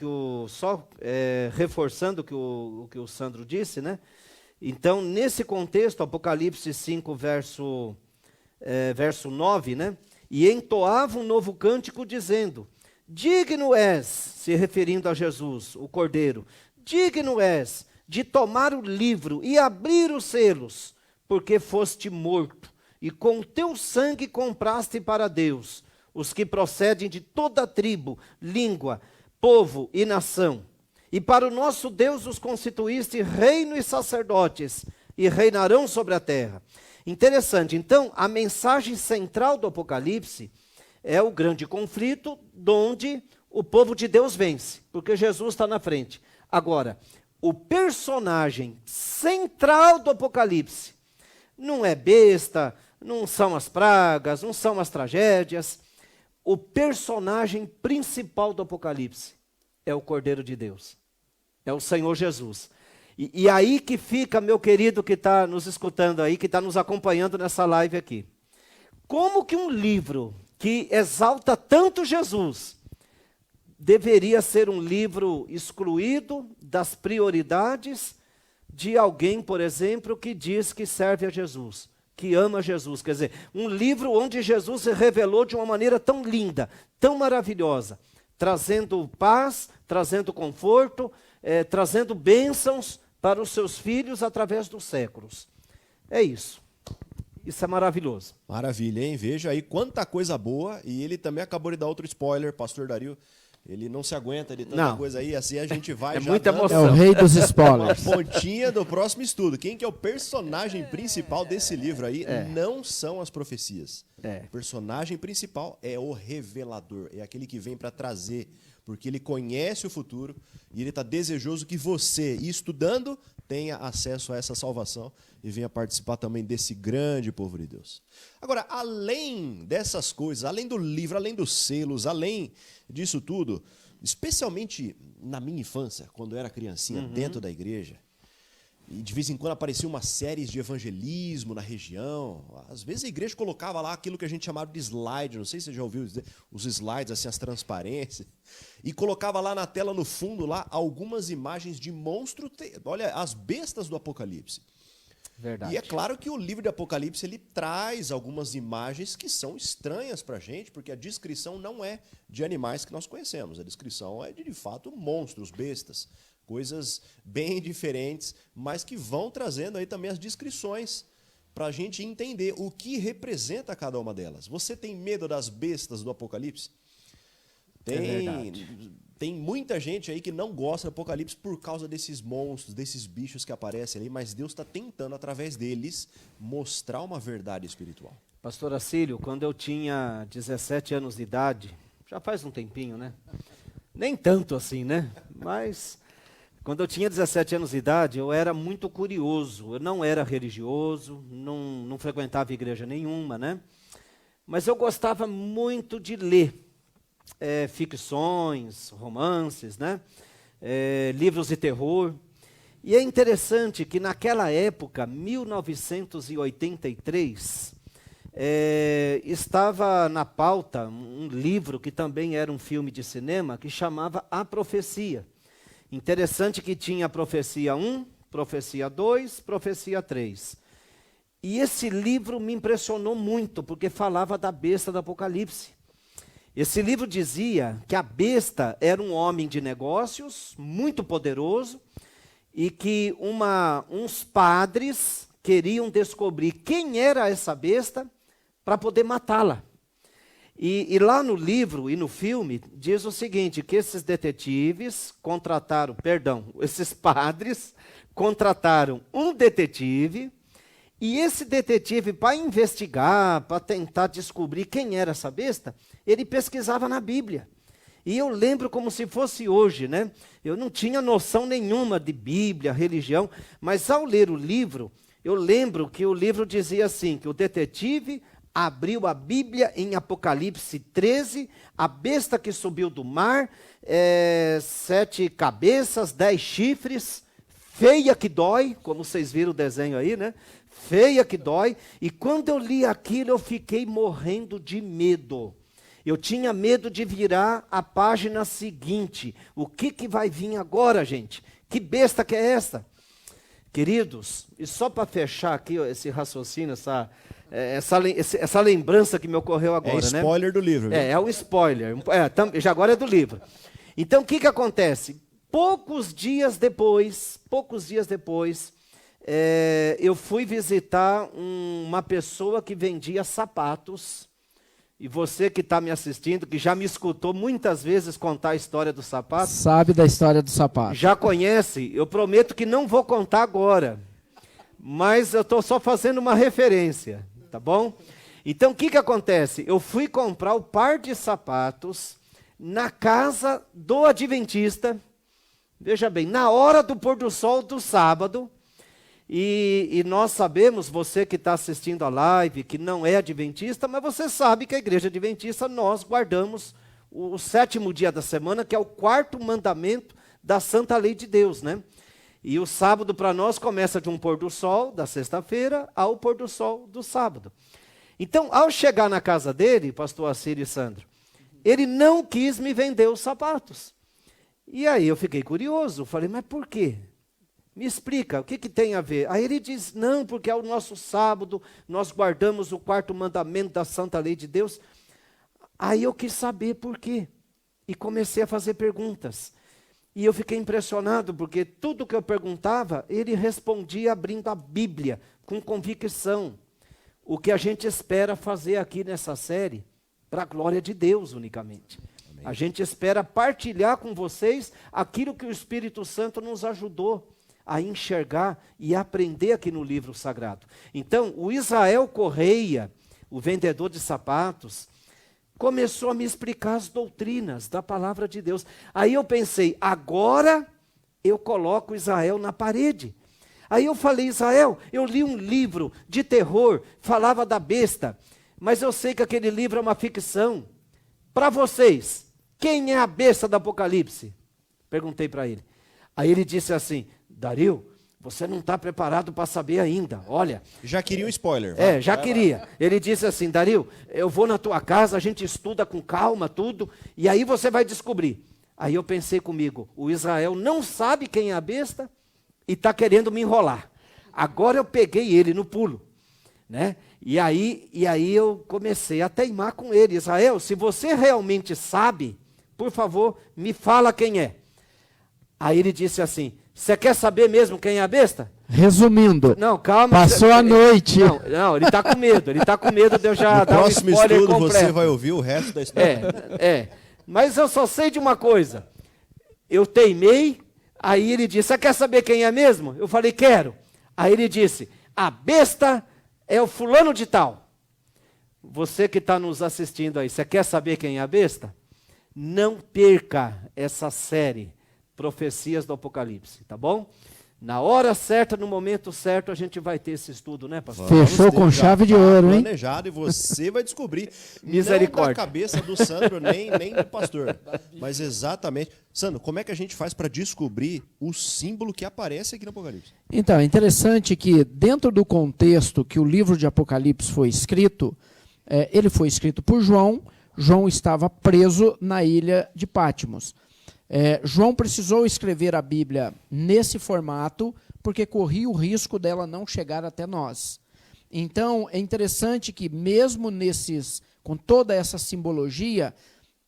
reforçando o que o Sandro disse, né? Então, nesse contexto, Apocalipse 5, verso 9, né? E entoava um novo cântico dizendo: digno és, se referindo a Jesus, o Cordeiro, digno és de tomar o livro e abrir os selos, porque foste morto, e com teu sangue compraste para Deus os que procedem de toda tribo, língua, povo e nação. E para o nosso Deus os constituíste reino e sacerdotes, e reinarão sobre a terra. Interessante, então, a mensagem central do Apocalipse é o grande conflito, onde o povo de Deus vence, porque Jesus está na frente. Agora, o personagem central do Apocalipse não é besta, não são as pragas, não são as tragédias. O personagem principal do Apocalipse é o Cordeiro de Deus, é o Senhor Jesus. E aí que fica, meu querido que está nos escutando aí, que está nos acompanhando nessa live aqui. Como que um livro que exalta tanto Jesus deveria ser um livro excluído das prioridades de alguém, por exemplo, que diz que serve a Jesus, que ama Jesus? Quer dizer, um livro onde Jesus se revelou de uma maneira tão linda, tão maravilhosa, trazendo paz, trazendo conforto, trazendo bênçãos para os seus filhos através dos séculos. É isso. Isso é maravilhoso. Maravilha, hein? Veja aí quanta coisa boa. E ele também acabou de dar outro spoiler, pastor Dario. Ele não se aguenta de tanta coisa aí, assim a gente vai já muita emoção. É o rei dos spoilers. Uma pontinha do próximo estudo. Quem que é o personagem principal desse livro aí? Não são as profecias. O personagem principal é o revelador. É aquele que vem para trazer, porque ele conhece o futuro e ele está desejoso que você, estudando, tenha acesso a essa salvação e venha participar também desse grande povo de Deus. Agora, além dessas coisas, além do livro, além dos selos, além disso tudo, especialmente na minha infância, quando eu era criancinha, dentro da igreja, e de vez em quando apareciam umas séries de evangelismo na região. Às vezes a igreja colocava lá aquilo que a gente chamava de slide, não sei se você já ouviu os slides, assim, as transparências, e colocava lá na tela, no fundo, lá algumas imagens de monstro, olha, as bestas do Apocalipse. Verdade. E é claro que o livro de Apocalipse ele traz algumas imagens que são estranhas para a gente, porque a descrição não é de animais que nós conhecemos, a descrição é de fato, monstros, bestas, coisas bem diferentes, mas que vão trazendo aí também as descrições para a gente entender o que representa cada uma delas. Você tem medo das bestas do Apocalipse? Tem muita gente aí que não gosta do Apocalipse por causa desses monstros, desses bichos que aparecem ali, mas Deus está tentando, através deles, mostrar uma verdade espiritual. Pastor Acílio, quando eu tinha 17 anos de idade, já faz um tempinho, né? Nem tanto assim, né? Mas quando eu tinha 17 anos de idade, eu era muito curioso. Eu não era religioso, não frequentava igreja nenhuma, né? Mas eu gostava muito de ler. Ficções, romances, né? Livros de terror. E é interessante que naquela época, 1983, estava na pauta um livro que também era um filme de cinema, que chamava A Profecia. Interessante que tinha a Profecia 1, Profecia 2, Profecia 3. E esse livro me impressionou muito, porque falava da besta do Apocalipse. Esse livro dizia que a besta era um homem de negócios, muito poderoso, e que uns padres queriam descobrir quem era essa besta para poder matá-la. E lá no livro e no filme diz o seguinte, que esses padres contrataram um detetive, e esse detetive, para investigar, para tentar descobrir quem era essa besta, ele pesquisava na Bíblia. E eu lembro como se fosse hoje, né? Eu não tinha noção nenhuma de Bíblia, religião, mas ao ler o livro, eu lembro que o livro dizia assim, que o detetive abriu a Bíblia em Apocalipse 13, a besta que subiu do mar, 7 cabeças, 10 chifres, feia que dói, como vocês viram o desenho aí, né? Feia que dói. E quando eu li aquilo, eu fiquei morrendo de medo. Eu tinha medo de virar a página seguinte. O que vai vir agora, gente? Que besta que é essa? Queridos, e só para fechar aqui ó, esse raciocínio, essa lembrança que me ocorreu agora, né? É spoiler do livro. Viu? É um spoiler. Já agora é do livro. Então, o que acontece? Poucos dias depois, eu fui visitar uma pessoa que vendia sapatos. E você que está me assistindo, que já me escutou muitas vezes contar a história do sapato. Sabe da história do sapato. Já conhece. Eu prometo que não vou contar agora. Mas eu estou só fazendo uma referência, tá bom? Então, o que acontece? Eu fui comprar o par de sapatos na casa do adventista. Veja bem, na hora do pôr do sol do sábado. E nós sabemos, você que está assistindo a live, que não é adventista, mas você sabe que a igreja adventista, nós guardamos o 7º dia da semana, que é o 4º mandamento da santa lei de Deus, né? E o sábado para nós começa de um pôr do sol da sexta-feira ao pôr do sol do sábado. Então, ao chegar na casa dele, pastor Assírio e Sandro, ele não quis me vender os sapatos. E aí eu fiquei curioso, falei, mas por quê? Me explica, o que tem a ver? Aí ele diz, não, porque é o nosso sábado, nós guardamos o 4º mandamento da santa lei de Deus. Aí eu quis saber por quê. E comecei a fazer perguntas. E eu fiquei impressionado, porque tudo que eu perguntava, ele respondia abrindo a Bíblia, com convicção. O que a gente espera fazer aqui nessa série, para a glória de Deus unicamente. Amém. A gente espera partilhar com vocês aquilo que o Espírito Santo nos ajudou a enxergar e aprender aqui no livro sagrado. Então, o Israel Correia, o vendedor de sapatos, começou a me explicar as doutrinas da palavra de Deus. Aí eu pensei, agora eu coloco Israel na parede. Aí eu falei, Israel, eu li um livro de terror, falava da besta, mas eu sei que aquele livro é uma ficção. Para vocês, quem é a besta do Apocalipse? Perguntei para ele. Aí ele disse assim, Dario, você não está preparado para saber ainda, olha. Já queria um spoiler. Já queria. Ele disse assim, Dario, eu vou na tua casa, a gente estuda com calma tudo, e aí você vai descobrir. Aí eu pensei comigo, o Israel não sabe quem é a besta e está querendo me enrolar. Agora eu peguei ele no pulo, né? E aí eu comecei a teimar com ele. Israel, se você realmente sabe, por favor, me fala quem é. Aí ele disse assim, você quer saber mesmo quem é a besta? Resumindo, não, calma. Passou a noite. Não, ele está com medo de eu já dar um spoiler completo. No próximo estudo você vai ouvir o resto da história. Mas eu só sei de uma coisa. Eu teimei, aí ele disse, você quer saber quem é mesmo? Eu falei, quero. Aí ele disse, a besta é o fulano de tal. Você que está nos assistindo aí, você quer saber quem é a besta? Não perca essa série. Profecias do Apocalipse, tá bom? Na hora certa, no momento certo, a gente vai ter esse estudo, né, pastor? Fechou com chave de ouro, hein? Planejado, e você vai descobrir. Misericórdia. Não da cabeça do Sandro, nem do pastor. Mas exatamente. Sandro, como é que a gente faz para descobrir o símbolo que aparece aqui no Apocalipse? Então, é interessante que, dentro do contexto que o livro de Apocalipse foi escrito, ele foi escrito por João. João estava preso na ilha de Patmos. João precisou escrever a Bíblia nesse formato, porque corria o risco dela não chegar até nós. Então, é interessante que mesmo com toda essa simbologia,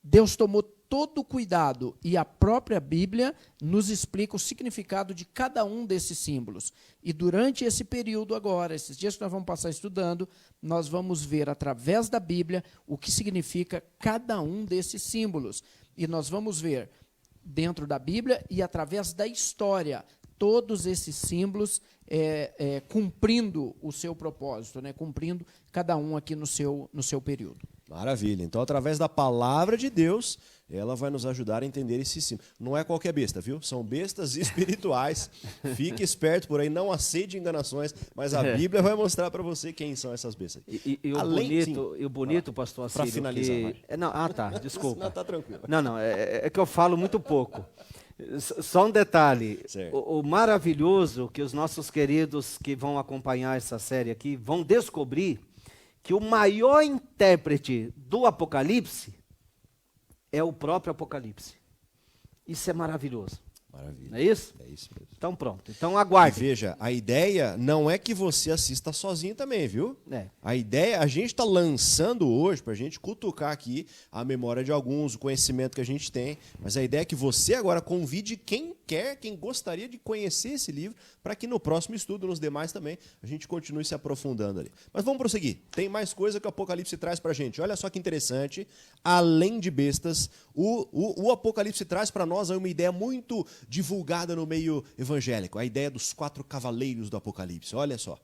Deus tomou todo o cuidado, e a própria Bíblia nos explica o significado de cada um desses símbolos. E durante esse período agora, esses dias que nós vamos passar estudando, nós vamos ver através da Bíblia o que significa cada um desses símbolos. E nós vamos ver dentro da Bíblia e através da história, todos esses símbolos cumprindo o seu propósito, né? Cumprindo cada um aqui no seu período. Maravilha. Então, através da palavra de Deus, ela vai nos ajudar a entender esse símbolo. Não é qualquer besta, viu? São bestas espirituais. Fique esperto por aí, não aceite enganações, mas a Bíblia vai mostrar para você quem são essas bestas. O bonito, pastor Assírio, para finalizar. Desculpa. Não, tá tranquilo. Não, é que eu falo muito pouco. Só um detalhe, o maravilhoso que os nossos queridos que vão acompanhar essa série aqui vão descobrir que o maior intérprete do Apocalipse é o próprio Apocalipse. Isso é maravilhoso. Maravilha. Não é isso? É isso mesmo. Então pronto. Então E aguarde. veja, a ideia não é que você assista sozinho também, viu? É. A ideia, a gente está lançando hoje para a gente cutucar aqui a memória de alguns, o conhecimento que a gente tem, mas a ideia é que você agora convide quem quer, quem gostaria de conhecer esse livro, para que no próximo estudo, nos demais também, a gente continue se aprofundando ali. Mas vamos prosseguir. Tem mais coisa que o Apocalipse traz para a gente. Olha só que interessante. Além de bestas, o Apocalipse traz para nós uma ideia muito divulgada no meio evangélico, a ideia dos 4 cavaleiros do Apocalipse. Olha só,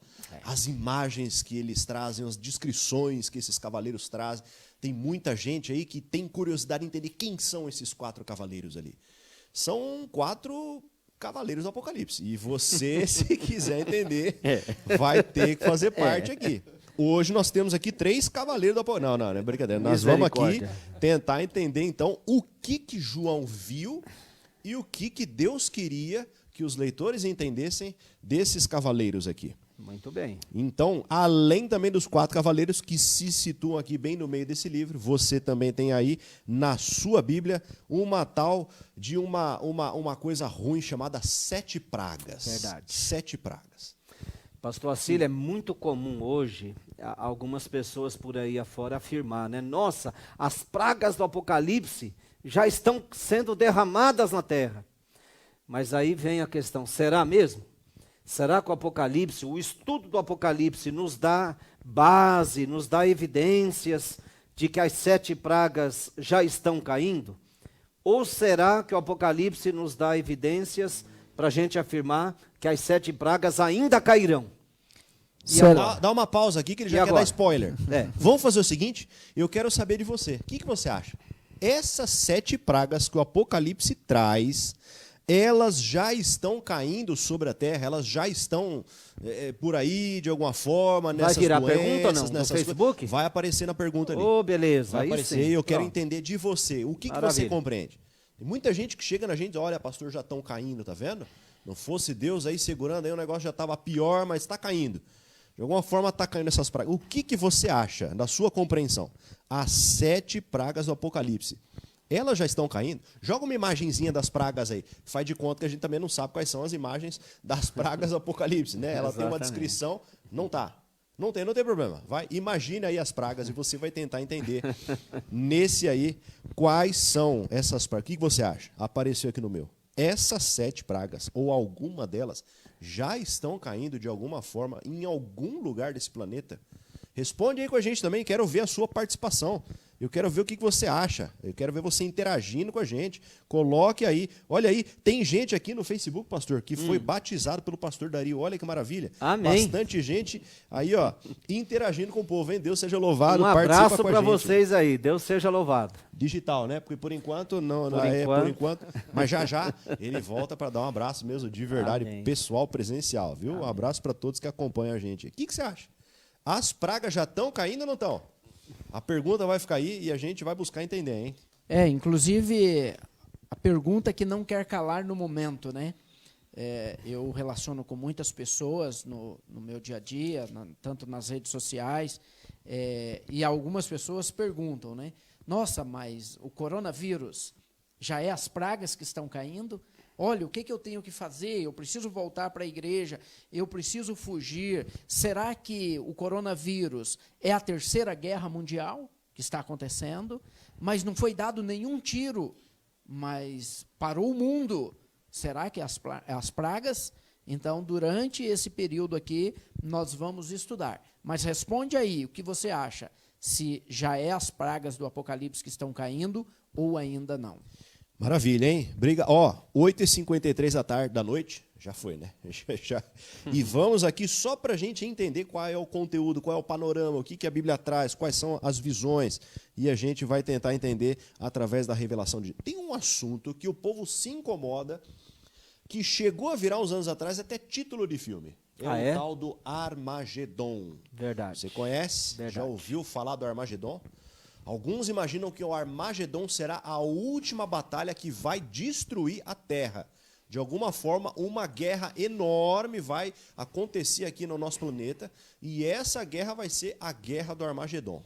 as imagens que eles trazem, as descrições que esses cavaleiros trazem. Tem muita gente aí que tem curiosidade em entender quem são esses 4 cavaleiros ali. São 4 cavaleiros do Apocalipse. E você, se quiser entender, vai ter que fazer parte aqui. Hoje nós temos aqui 3 cavaleiros do Apocalipse. Não é brincadeira. Nós vamos aqui tentar entender, então, o que João viu e o que Deus queria que os leitores entendessem desses cavaleiros aqui. Muito bem. Então, além também dos 4 cavaleiros que se situam aqui bem no meio desse livro, você também tem aí na sua Bíblia uma tal de uma coisa ruim chamada 7 pragas. Verdade. 7 pragas. Pastor Acílio, é muito comum hoje algumas pessoas por aí afora afirmar, né? Nossa, as pragas do Apocalipse já estão sendo derramadas na terra. Mas aí vem a questão, será mesmo? Será que o Apocalipse, o estudo do Apocalipse nos dá base, nos dá evidências de que as 7 pragas já estão caindo? Ou será que o Apocalipse nos dá evidências para a gente afirmar que as 7 pragas ainda cairão? Dá uma pausa aqui que ele já quer dar spoiler. Vamos fazer o seguinte, eu quero saber de você. O que você acha? Essas 7 pragas que o Apocalipse traz, elas já estão caindo sobre a terra, elas já estão por aí de alguma forma, nessas vai virar doenças, pergunta ou não? No Facebook? Vai aparecer na pergunta ali. Oh, beleza. Vai aparecer sim. e eu quero Pronto. entender de você. O que você compreende? Tem muita gente que chega na gente e diz, olha, pastor, já estão caindo, tá vendo? Não fosse Deus aí segurando, aí o negócio já estava pior, mas está caindo. De alguma forma está caindo essas pragas. O que você acha, da sua compreensão? As 7 pragas do Apocalipse. Elas já estão caindo? Joga uma imagenzinha das pragas aí. Faz de conta que a gente também não sabe quais são as imagens das pragas do Apocalipse, né? Ela tem uma descrição, não tá. Não tem problema. Vai, imagine aí as pragas e você vai tentar entender nesse aí quais são essas pragas. O que você acha? Apareceu aqui no meu. Essas 7 pragas, ou alguma delas, já estão caindo de alguma forma em algum lugar desse planeta? Responde aí com a gente também, quero ver a sua participação. Eu quero ver o que você acha. Eu quero ver você interagindo com a gente. Coloque aí. Olha aí, tem gente aqui no Facebook, pastor, que foi batizado pelo pastor Dario. Olha que maravilha. Amém. Bastante gente aí, ó, interagindo com o povo, hein? Deus seja louvado. Um abraço para gente. vocês aí. Deus seja louvado. Digital, né? Porque por enquanto, por enquanto. Mas já ele volta para dar um abraço mesmo de verdade, Amém. pessoal presencial, viu? Um abraço para todos que acompanham a gente. O que você acha? As pragas já estão caindo ou não estão? A pergunta vai ficar aí e a gente vai buscar entender, hein? Inclusive, a pergunta que não quer calar no momento, né? Eu relaciono com muitas pessoas no meu dia a dia, tanto nas redes sociais, e algumas pessoas perguntam, né? Nossa, mas o coronavírus já é as pragas que estão caindo? Olha, o que eu tenho que fazer? Eu preciso voltar para a igreja, eu preciso fugir. Será que o coronavírus é a 3ª guerra mundial que está acontecendo? Mas não foi dado nenhum tiro, mas parou o mundo. Será que é as pragas? Então, durante esse período aqui, nós vamos estudar. Mas responde aí, o que você acha? Se já é as pragas do Apocalipse que estão caindo ou ainda não? Maravilha, hein? 8h53 da noite, já foi, né? E vamos aqui só para a gente entender qual é o conteúdo, qual é o panorama, o que a Bíblia traz, quais são as visões. E a gente vai tentar entender através da revelação de... Tem um assunto que o povo se incomoda, que chegou a virar uns anos atrás até título de filme. É o tal do Armagedon. Verdade. Você conhece? Verdade. Já ouviu falar do Armagedon? Alguns imaginam que o Armagedon será a última batalha que vai destruir a Terra. De alguma forma, uma guerra enorme vai acontecer aqui no nosso planeta, e essa guerra vai ser a guerra do Armagedon.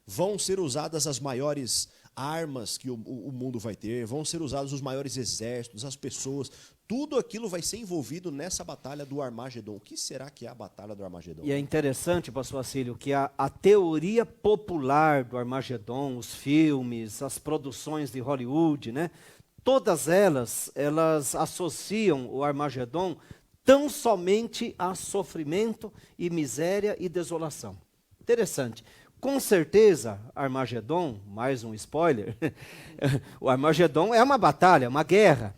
Vão ser usadas as maiores armas que o mundo vai ter, vão ser usados os maiores exércitos, as pessoas, tudo aquilo vai ser envolvido nessa batalha do Armagedon. O que será que é a batalha do Armagedon? E é interessante, pastor Acílio, que a teoria popular do Armagedon, os filmes, as produções de Hollywood, né? Todas elas associam o Armagedon tão somente a sofrimento e miséria e desolação. Interessante. Com certeza, Armagedon, mais um spoiler, o Armagedon é uma batalha, uma guerra.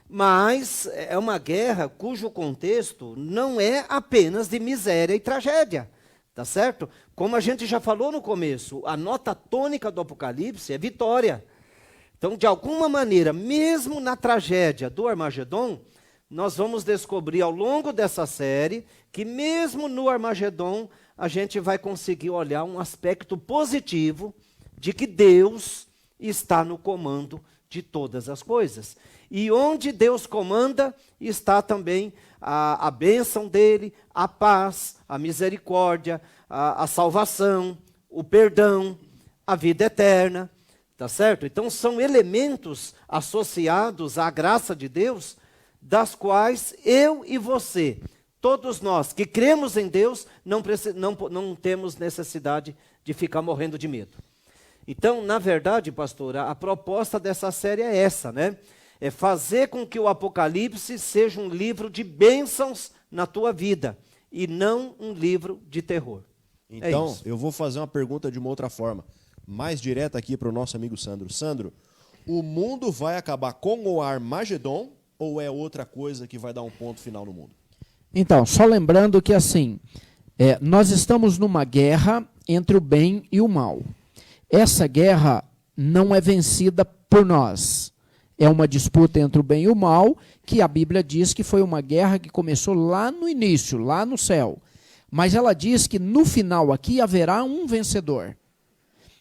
Mas é uma guerra cujo contexto não é apenas de miséria e tragédia, tá certo? Como a gente já falou no começo, a nota tônica do Apocalipse é vitória. Então, de alguma maneira, mesmo na tragédia do Armagedon, nós vamos descobrir ao longo dessa série que mesmo no Armagedon a gente vai conseguir olhar um aspecto positivo de que Deus está no comando de todas as coisas. E onde Deus comanda, está também a bênção dele, a paz, a misericórdia, a salvação, o perdão, a vida eterna. Tá certo? Então são elementos associados à graça de Deus, das quais eu e você, todos nós que cremos em Deus, não temos necessidade de ficar morrendo de medo. Então, na verdade, pastora, a proposta dessa série é essa, né? É fazer com que o Apocalipse seja um livro de bênçãos na tua vida e não um livro de terror. Então, eu vou fazer uma pergunta de uma outra forma, mais direta aqui para o nosso amigo Sandro. Sandro, o mundo vai acabar com o Armagedon ou é outra coisa que vai dar um ponto final no mundo? Então, só lembrando que assim, nós estamos numa guerra entre o bem e o mal. Essa guerra não é vencida por nós. É uma disputa entre o bem e o mal, que a Bíblia diz que foi uma guerra que começou lá no início, lá no céu. Mas ela diz que no final aqui haverá um vencedor.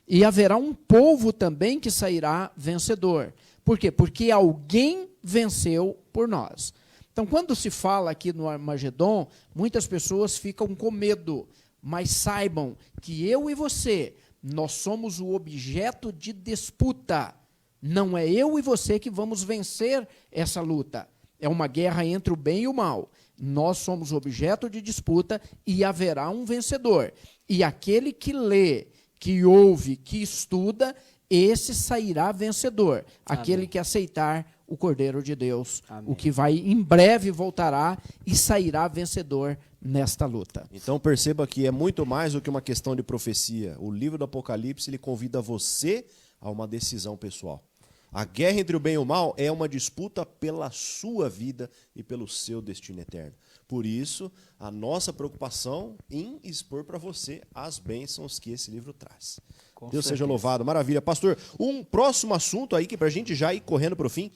E haverá um povo também que sairá vencedor. Por quê? Porque alguém venceu por nós. Então, quando se fala aqui no Armagedon, muitas pessoas ficam com medo. Mas saibam que eu e você, nós somos o objeto de disputa. Não é eu e você que vamos vencer essa luta. É uma guerra entre o bem e o mal. Nós somos objeto de disputa e haverá um vencedor. E aquele que lê, que ouve, que estuda, esse sairá vencedor. Aquele Amém. que aceitar o Cordeiro de Deus, Amém. o que vai em breve voltará e sairá vencedor nesta luta. Então perceba que é muito mais do que uma questão de profecia. O livro do Apocalipse ele convida você a uma decisão pessoal. A guerra entre o bem e o mal é uma disputa pela sua vida e pelo seu destino eterno. Por isso, a nossa preocupação em expor para você as bênçãos que esse livro traz. Com Deus seja certeza. louvado, maravilha. Pastor, um próximo assunto aí que para a gente já ir correndo para o fim.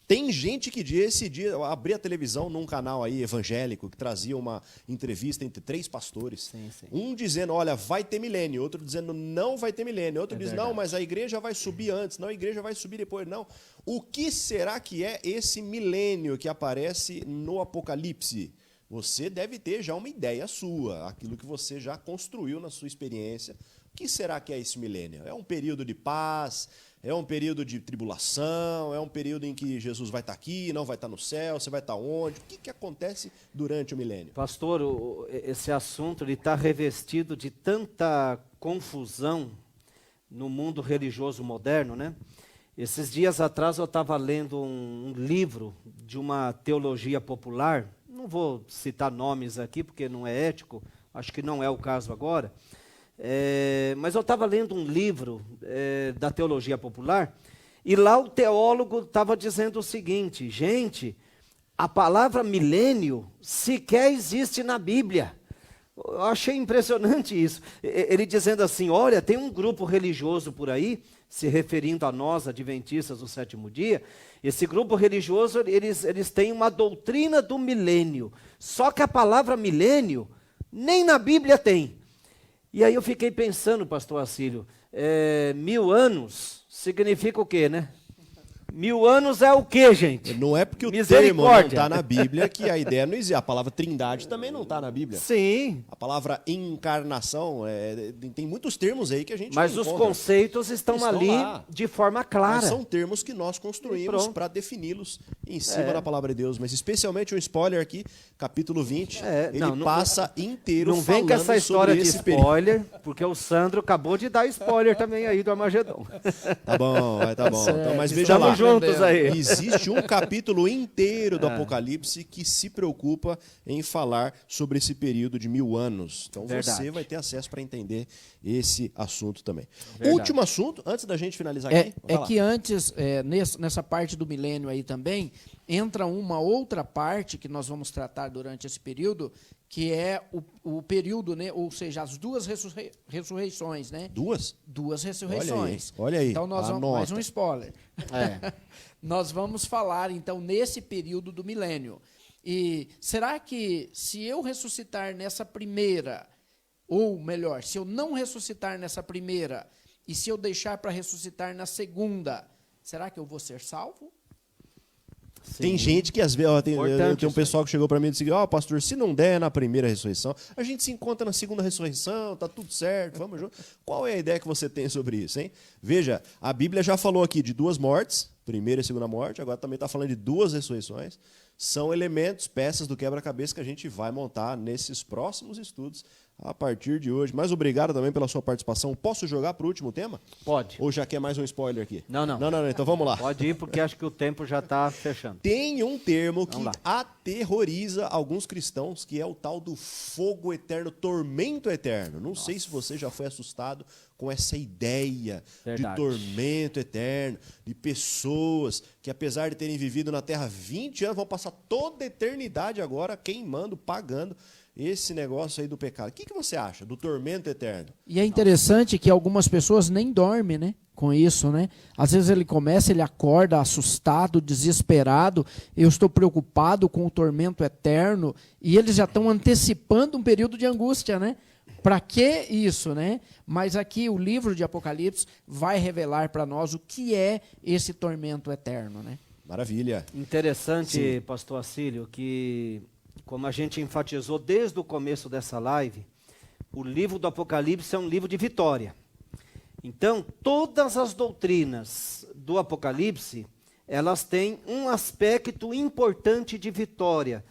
Tem gente que esse dia eu abri a televisão num canal aí evangélico que trazia uma entrevista entre 3 pastores. Sim, sim. Um dizendo, olha, vai ter milênio. Outro dizendo, não vai ter milênio. Outro diz, verdade. não, mas a igreja vai subir antes. Não, a igreja vai subir depois. Não. O que será que é esse milênio que aparece no Apocalipse? Você deve ter já uma ideia sua, aquilo que você já construiu na sua experiência. O que será que é esse milênio? É um período de paz? É um período de tribulação? É um período em que Jesus vai estar aqui, não vai estar no céu? Você vai estar onde? O que acontece durante o milênio? Pastor, esse assunto está revestido de tanta confusão no mundo religioso moderno, né? Esses dias atrás eu estava lendo um livro de uma teologia popular, não vou citar nomes aqui porque não é ético, acho que não é o caso agora, mas eu estava lendo um livro da teologia popular e lá o teólogo estava dizendo o seguinte, gente, a palavra milênio sequer existe na Bíblia. Eu achei impressionante isso. Ele dizendo assim, olha, tem um grupo religioso por aí, se referindo a nós, adventistas do sétimo dia, esse grupo religioso, eles têm uma doutrina do milênio. Só que a palavra milênio, nem na Bíblia tem. E aí eu fiquei pensando, pastor Acílio, 1000 anos significa o quê, né? 1000 anos é o quê, gente? Não é porque o termo não Misericórdia. está na Bíblia que a ideia não existe. A palavra trindade também não está na Bíblia. Sim, A palavra encarnação, tem muitos termos aí que a gente mas não os encontra. conceitos estão ali lá. de forma Mas clara. são termos que nós E construímos pronto. para defini-los em cima da palavra de Deus. Mas especialmente um spoiler aqui, capítulo 20, ele não passa inteiro Não vem falando com essa história sobre de esse período. spoiler, porque o Sandro acabou de dar spoiler também aí do Armagedon. Tá bom, tá bom. Então, mas veja Estamos lá. juntos aí. Existe um capítulo inteiro do Apocalipse que se preocupa em falar sobre esse período de 1000 anos. Então você Verdade. vai ter acesso para entender esse assunto também. Verdade. Último assunto, antes da gente finalizar aqui. vai lá. Que antes, nessa parte do milênio aí também, entra uma outra parte que nós vamos tratar durante esse período, que é o período, né, ou seja, as duas ressurreições, né? Duas? Duas ressurreições. Olha aí, Então nós vamos, anota. mais um spoiler. É. Nós vamos falar então nesse período do milênio. E será que se eu ressuscitar nessa primeira, ou melhor, se eu não ressuscitar nessa primeira e se eu deixar para ressuscitar na segunda, será que eu vou ser salvo? Tem gente que às vezes, tem Importante um isso pessoal que chegou para mim e disse: pastor, se não der na primeira ressurreição, a gente se encontra na segunda ressurreição, tá tudo certo, vamos junto. Qual é a ideia que você tem sobre isso, hein? Veja, a Bíblia já falou aqui de duas mortes, primeira e segunda morte, agora também está falando de duas ressurreições. São elementos, peças do quebra-cabeça que a gente vai montar nesses próximos estudos a partir de hoje. Mas obrigado também pela sua participação. Posso jogar para o último tema? Pode. Ou já quer mais um spoiler aqui? Não. Não, então vamos lá. Pode ir, porque acho que o tempo já está fechando. Tem um termo que Vamos aterroriza alguns cristãos, que é o tal do fogo eterno, tormento eterno. Não sei se você já foi assustado com essa ideia Verdade. de tormento eterno, de pessoas que, apesar de terem vivido na Terra 20 anos, vão passar toda a eternidade agora queimando, pagando esse negócio aí do pecado. O que você acha do tormento eterno? E é interessante que algumas pessoas nem dormem, né, com isso, né? Às vezes ele acorda assustado, desesperado, eu estou preocupado com o tormento eterno, e eles já estão antecipando um período de angústia, né? Para que isso, né? Mas aqui o livro de Apocalipse vai revelar para nós o que é esse tormento eterno, né? Maravilha. Interessante, pastor Acílio, que, como a gente enfatizou desde o começo dessa live, o livro do Apocalipse é um livro de vitória. Então, todas as doutrinas do Apocalipse, elas têm um aspecto importante de vitória.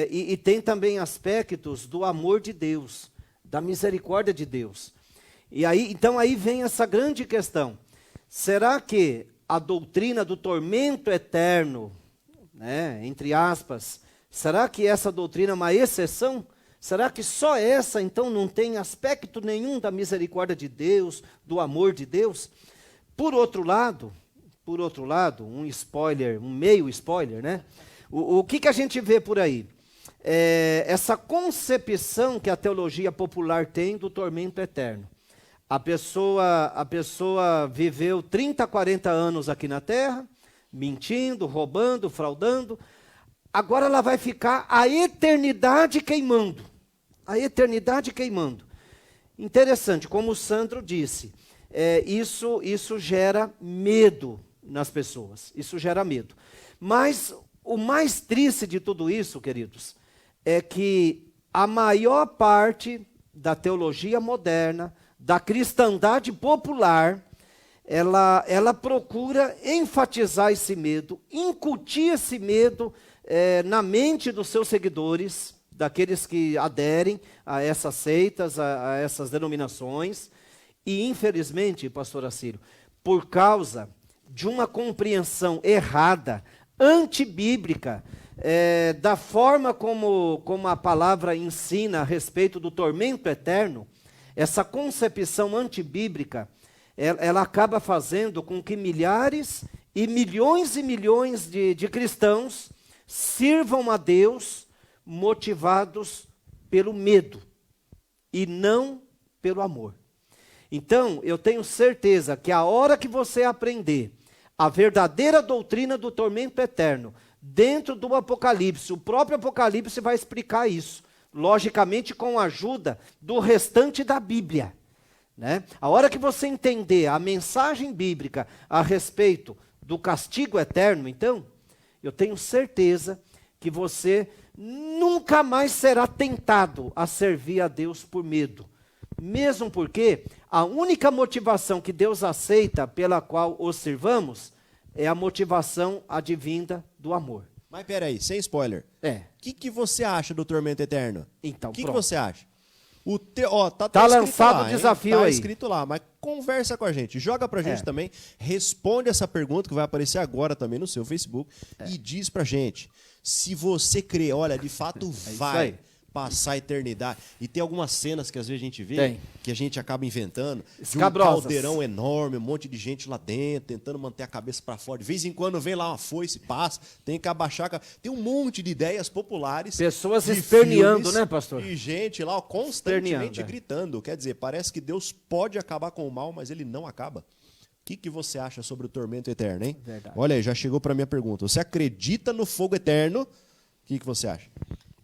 E tem também aspectos do amor de Deus, da misericórdia de Deus. E aí, então aí vem essa grande questão. Será que a doutrina do tormento eterno, né, entre aspas, será que essa doutrina é uma exceção? Será que só essa, então, não tem aspecto nenhum da misericórdia de Deus, do amor de Deus? Por outro lado, um spoiler, um meio spoiler, né? O que a gente vê por aí? Essa concepção que a teologia popular tem do tormento eterno. A pessoa viveu 30, 40 anos aqui na Terra, mentindo, roubando, fraudando. Agora ela vai ficar a eternidade queimando. A eternidade queimando. Interessante, como o Sandro disse, isso gera medo nas pessoas. Isso gera medo. Mas o mais triste de tudo isso, queridos, é que a maior parte da teologia moderna, da cristandade popular, ela procura enfatizar esse medo, incutir esse medo na mente dos seus seguidores, daqueles que aderem a essas seitas, a essas denominações. E, infelizmente, pastor Acílio, por causa de uma compreensão errada, antibíblica, da forma como a palavra ensina a respeito do tormento eterno, essa concepção antibíblica, ela acaba fazendo com que milhares e milhões de cristãos sirvam a Deus motivados pelo medo e não pelo amor. Então, eu tenho certeza que a hora que você aprender a verdadeira doutrina do tormento eterno, dentro do Apocalipse, o próprio Apocalipse vai explicar isso, logicamente com a ajuda do restante da Bíblia, né? A hora que você entender a mensagem bíblica a respeito do castigo eterno, então, eu tenho certeza que você nunca mais será tentado a servir a Deus por medo. Mesmo porque a única motivação que Deus aceita pela qual o servamos é a motivação advinda do amor. Mas peraí, sem spoiler. É. O que você acha do tormento eterno? Então, O que pronto. você acha? Tá Tá escrito lançado lá, o hein? desafio tá aí. escrito lá, mas conversa com a gente, joga pra gente também, responde essa pergunta que vai aparecer agora também no seu Facebook e diz pra gente se você crê, olha, de fato isso vai aí. passar a eternidade. E tem algumas cenas que às vezes a gente vê, Tem. que a gente acaba inventando, de um Escabrosas. caldeirão enorme, um monte de gente lá dentro, tentando manter a cabeça pra fora. De vez em quando vem lá uma foice, passa, tem que abaixar. Tem um monte de ideias populares. Pessoas de esperneando, filmes, né, pastor? E gente lá ó, constantemente Esperneando, é. gritando. Quer dizer, parece que Deus pode acabar com o mal, mas ele não acaba. O que você acha sobre o tormento eterno, hein? Verdade. Olha aí, já chegou para minha pergunta. Você acredita no fogo eterno? O que você acha?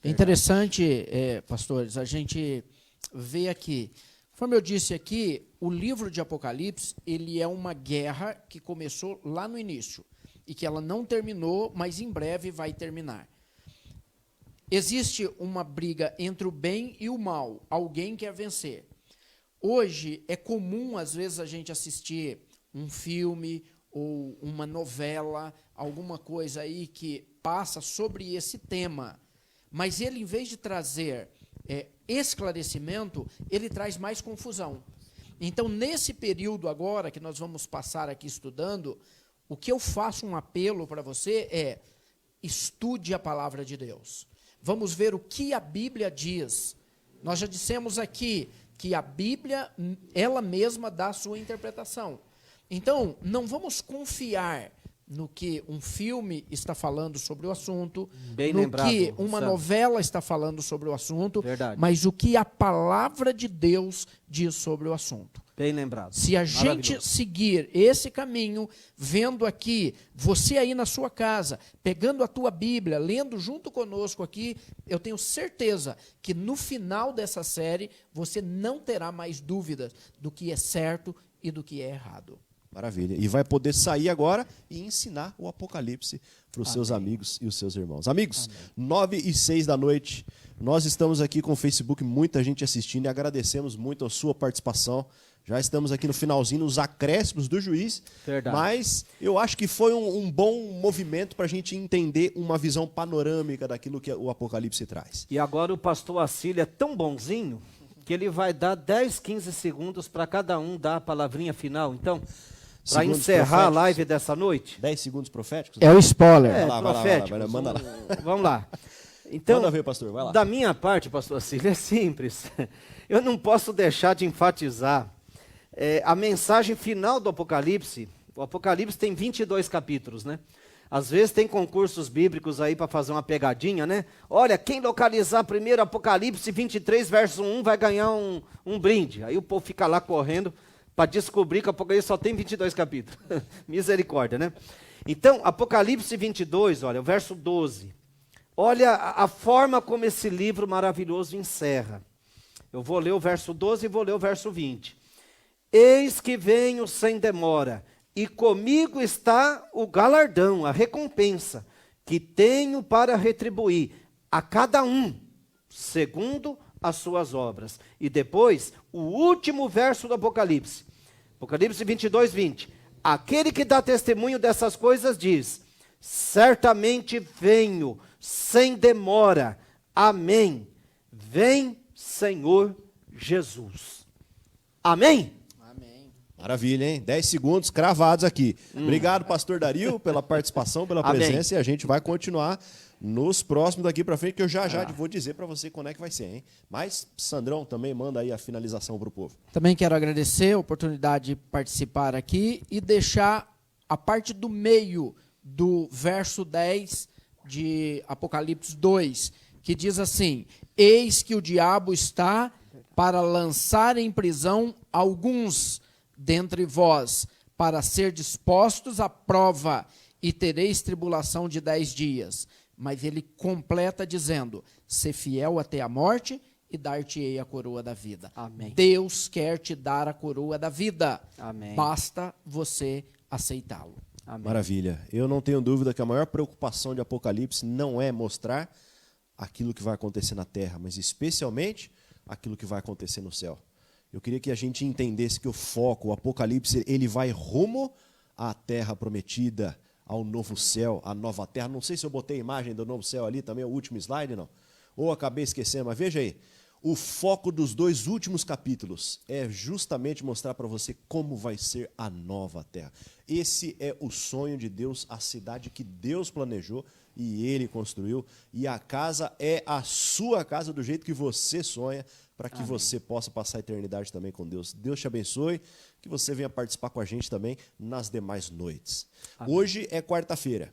É interessante, pastores, a gente vê aqui, conforme eu disse aqui, o livro de Apocalipse, ele é uma guerra que começou lá no início e que ela não terminou, mas em breve vai terminar. Existe uma briga entre o bem e o mal, alguém quer vencer. Hoje é comum, às vezes, a gente assistir um filme ou uma novela, alguma coisa aí que passa sobre esse tema. Mas ele, em vez de trazer esclarecimento, ele traz mais confusão. Então, nesse período agora, que nós vamos passar aqui estudando, o que eu faço um apelo para você é, estude a palavra de Deus. Vamos ver o que a Bíblia diz. Nós já dissemos aqui que a Bíblia, ela mesma dá a sua interpretação. Então, não vamos confiar no que um filme está falando sobre o assunto, Bem no lembrado, que uma Sam. novela está falando sobre o assunto, Verdade. mas o que a palavra de Deus diz sobre o assunto. Bem lembrado. Se a gente Maravilhoso. seguir esse caminho, vendo aqui, você aí na sua casa, pegando a tua Bíblia, lendo junto conosco aqui, eu tenho certeza que no final dessa série, você não terá mais dúvidas do que é certo e do que é errado. Maravilha. E vai poder sair agora e ensinar o Apocalipse para os seus amigos e os seus irmãos. Amigos, 9h06 da noite, nós estamos aqui com o Facebook, muita gente assistindo e agradecemos muito a sua participação. Já estamos aqui no finalzinho, nos acréscimos do juiz. Verdade. Mas eu acho que foi um bom movimento para a gente entender uma visão panorâmica daquilo que o Apocalipse traz. E agora o pastor Acílio é tão bonzinho que ele vai dar 10, 15 segundos para cada um dar a palavrinha final. Então, para Segundos encerrar a proféticos. live dessa noite. 10 segundos proféticos? É o spoiler. Vai lá, vai lá, proféticos. vai lá, manda lá. Vamos lá. Então, Manda ver, pastor, vai lá. da minha parte, pastor Acílio, é simples. Eu não posso deixar de enfatizar a mensagem final do Apocalipse. O Apocalipse tem 22 capítulos, né? Às vezes tem concursos bíblicos aí para fazer uma pegadinha, né? Olha, quem localizar primeiro Apocalipse 23, verso 1, vai ganhar um brinde. Aí o povo fica lá correndo para descobrir que o Apocalipse só tem 22 capítulos. Misericórdia, né? Então, Apocalipse 22, olha, o verso 12. Olha a forma como esse livro maravilhoso encerra. Eu vou ler o verso 12 e vou ler o verso 20. Eis que venho sem demora, e comigo está o galardão, a recompensa, que tenho para retribuir a cada um, segundo as suas obras. E depois, o último verso do Apocalipse. Apocalipse 22, 20. Aquele que dá testemunho dessas coisas diz, certamente venho, sem demora. Amém. Vem, Senhor Jesus. Amém? Maravilha, hein? 10 segundos cravados aqui. Obrigado, pastor Dario, pela participação, pela Amém. presença. E a gente vai continuar nos próximos daqui para frente, que eu já vou dizer para você quando é que vai ser, hein? Mas, Sandrão, também manda aí a finalização para o povo. Também quero agradecer a oportunidade de participar aqui e deixar a parte do meio do verso 10 de Apocalipse 2, que diz assim: eis que o diabo está para lançar em prisão alguns dentre vós, para ser dispostos à prova, e tereis tribulação de 10 dias. Mas ele completa dizendo, ser fiel até a morte, e dar-te-ei a coroa da vida. Amém. Deus quer te dar a coroa da vida. Amém. Basta você aceitá-lo. Amém. Maravilha. Eu não tenho dúvida que a maior preocupação de Apocalipse não é mostrar aquilo que vai acontecer na terra, mas especialmente aquilo que vai acontecer no céu. Eu queria que a gente entendesse que o foco, o Apocalipse, ele vai rumo à terra prometida, ao novo céu, à nova terra. Não sei se eu botei a imagem do novo céu ali também, o último slide, não. Ou acabei esquecendo, mas veja aí. O foco dos 2 últimos capítulos é justamente mostrar para você como vai ser a nova terra. Esse é o sonho de Deus, a cidade que Deus planejou e Ele construiu. E a casa é a sua casa do jeito que você sonha, para que você possa passar a eternidade também com Deus. Deus te abençoe, que você venha participar com a gente também nas demais noites. Amém. Hoje é quarta-feira.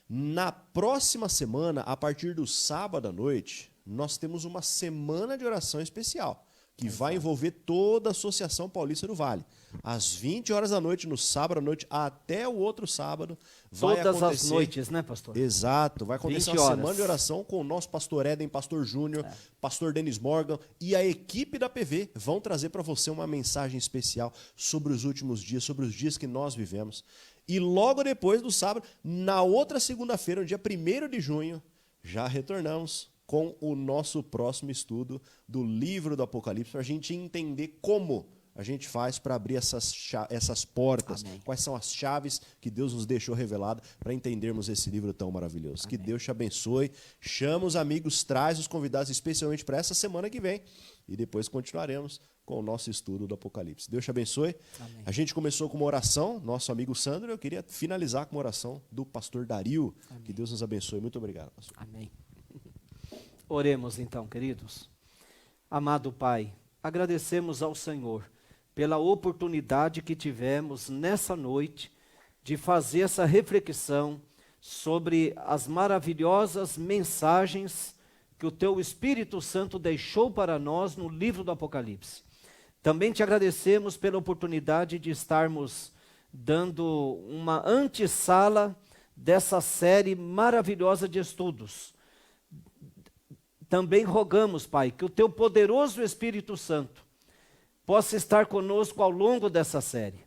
Na próxima semana, a partir do sábado à noite, nós temos uma semana de oração especial, que vai envolver toda a Associação Paulista do Vale. Às 20 horas da noite, no sábado à noite, até o outro sábado, vai acontecer... Todas as noites, né, pastor? Exato. Vai acontecer uma semana de oração com o nosso pastor Éden, pastor Júnior, pastor Denis Morgan e a equipe da PV vão trazer para você uma mensagem especial sobre os últimos dias, sobre os dias que nós vivemos. E logo depois do sábado, na outra segunda-feira, no dia 1º de junho, já retornamos com o nosso próximo estudo do livro do Apocalipse, para a gente entender como a gente faz para abrir essas portas, Amém. Quais são as chaves que Deus nos deixou revelado para entendermos esse livro tão maravilhoso. Amém. Que Deus te abençoe, chama os amigos, traz os convidados especialmente para essa semana que vem e depois continuaremos com o nosso estudo do Apocalipse. Deus te abençoe. Amém. A gente começou com uma oração, nosso amigo Sandro, eu queria finalizar com uma oração do pastor Dario. Amém. Que Deus nos abençoe. Muito obrigado, pastor. Amém. Oremos então, queridos. Amado Pai, agradecemos ao Senhor pela oportunidade que tivemos nessa noite de fazer essa reflexão sobre as maravilhosas mensagens que o Teu Espírito Santo deixou para nós no livro do Apocalipse. Também te agradecemos pela oportunidade de estarmos dando uma antessala dessa série maravilhosa de estudos. Também rogamos, Pai, que o Teu poderoso Espírito Santo possa estar conosco ao longo dessa série.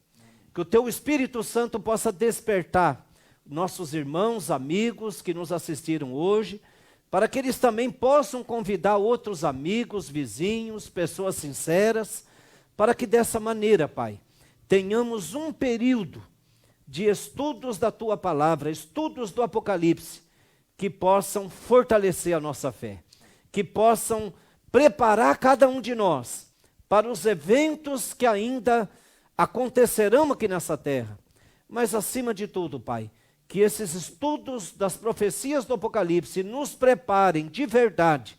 Que o Teu Espírito Santo possa despertar nossos irmãos, amigos que nos assistiram hoje, para que eles também possam convidar outros amigos, vizinhos, pessoas sinceras, para que dessa maneira, Pai, tenhamos um período de estudos da Tua Palavra, estudos do Apocalipse, que possam fortalecer a nossa fé, que possam preparar cada um de nós para os eventos que ainda acontecerão aqui nessa terra. Mas acima de tudo, Pai, que esses estudos das profecias do Apocalipse nos preparem de verdade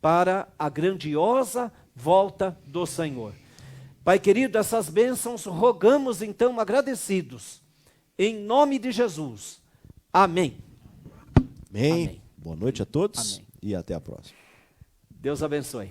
para a grandiosa volta do Senhor. Pai querido, essas bênçãos rogamos então agradecidos, em nome de Jesus. Amém. Amém. Amém. Boa noite a todos. Amém. E até a próxima. Deus abençoe.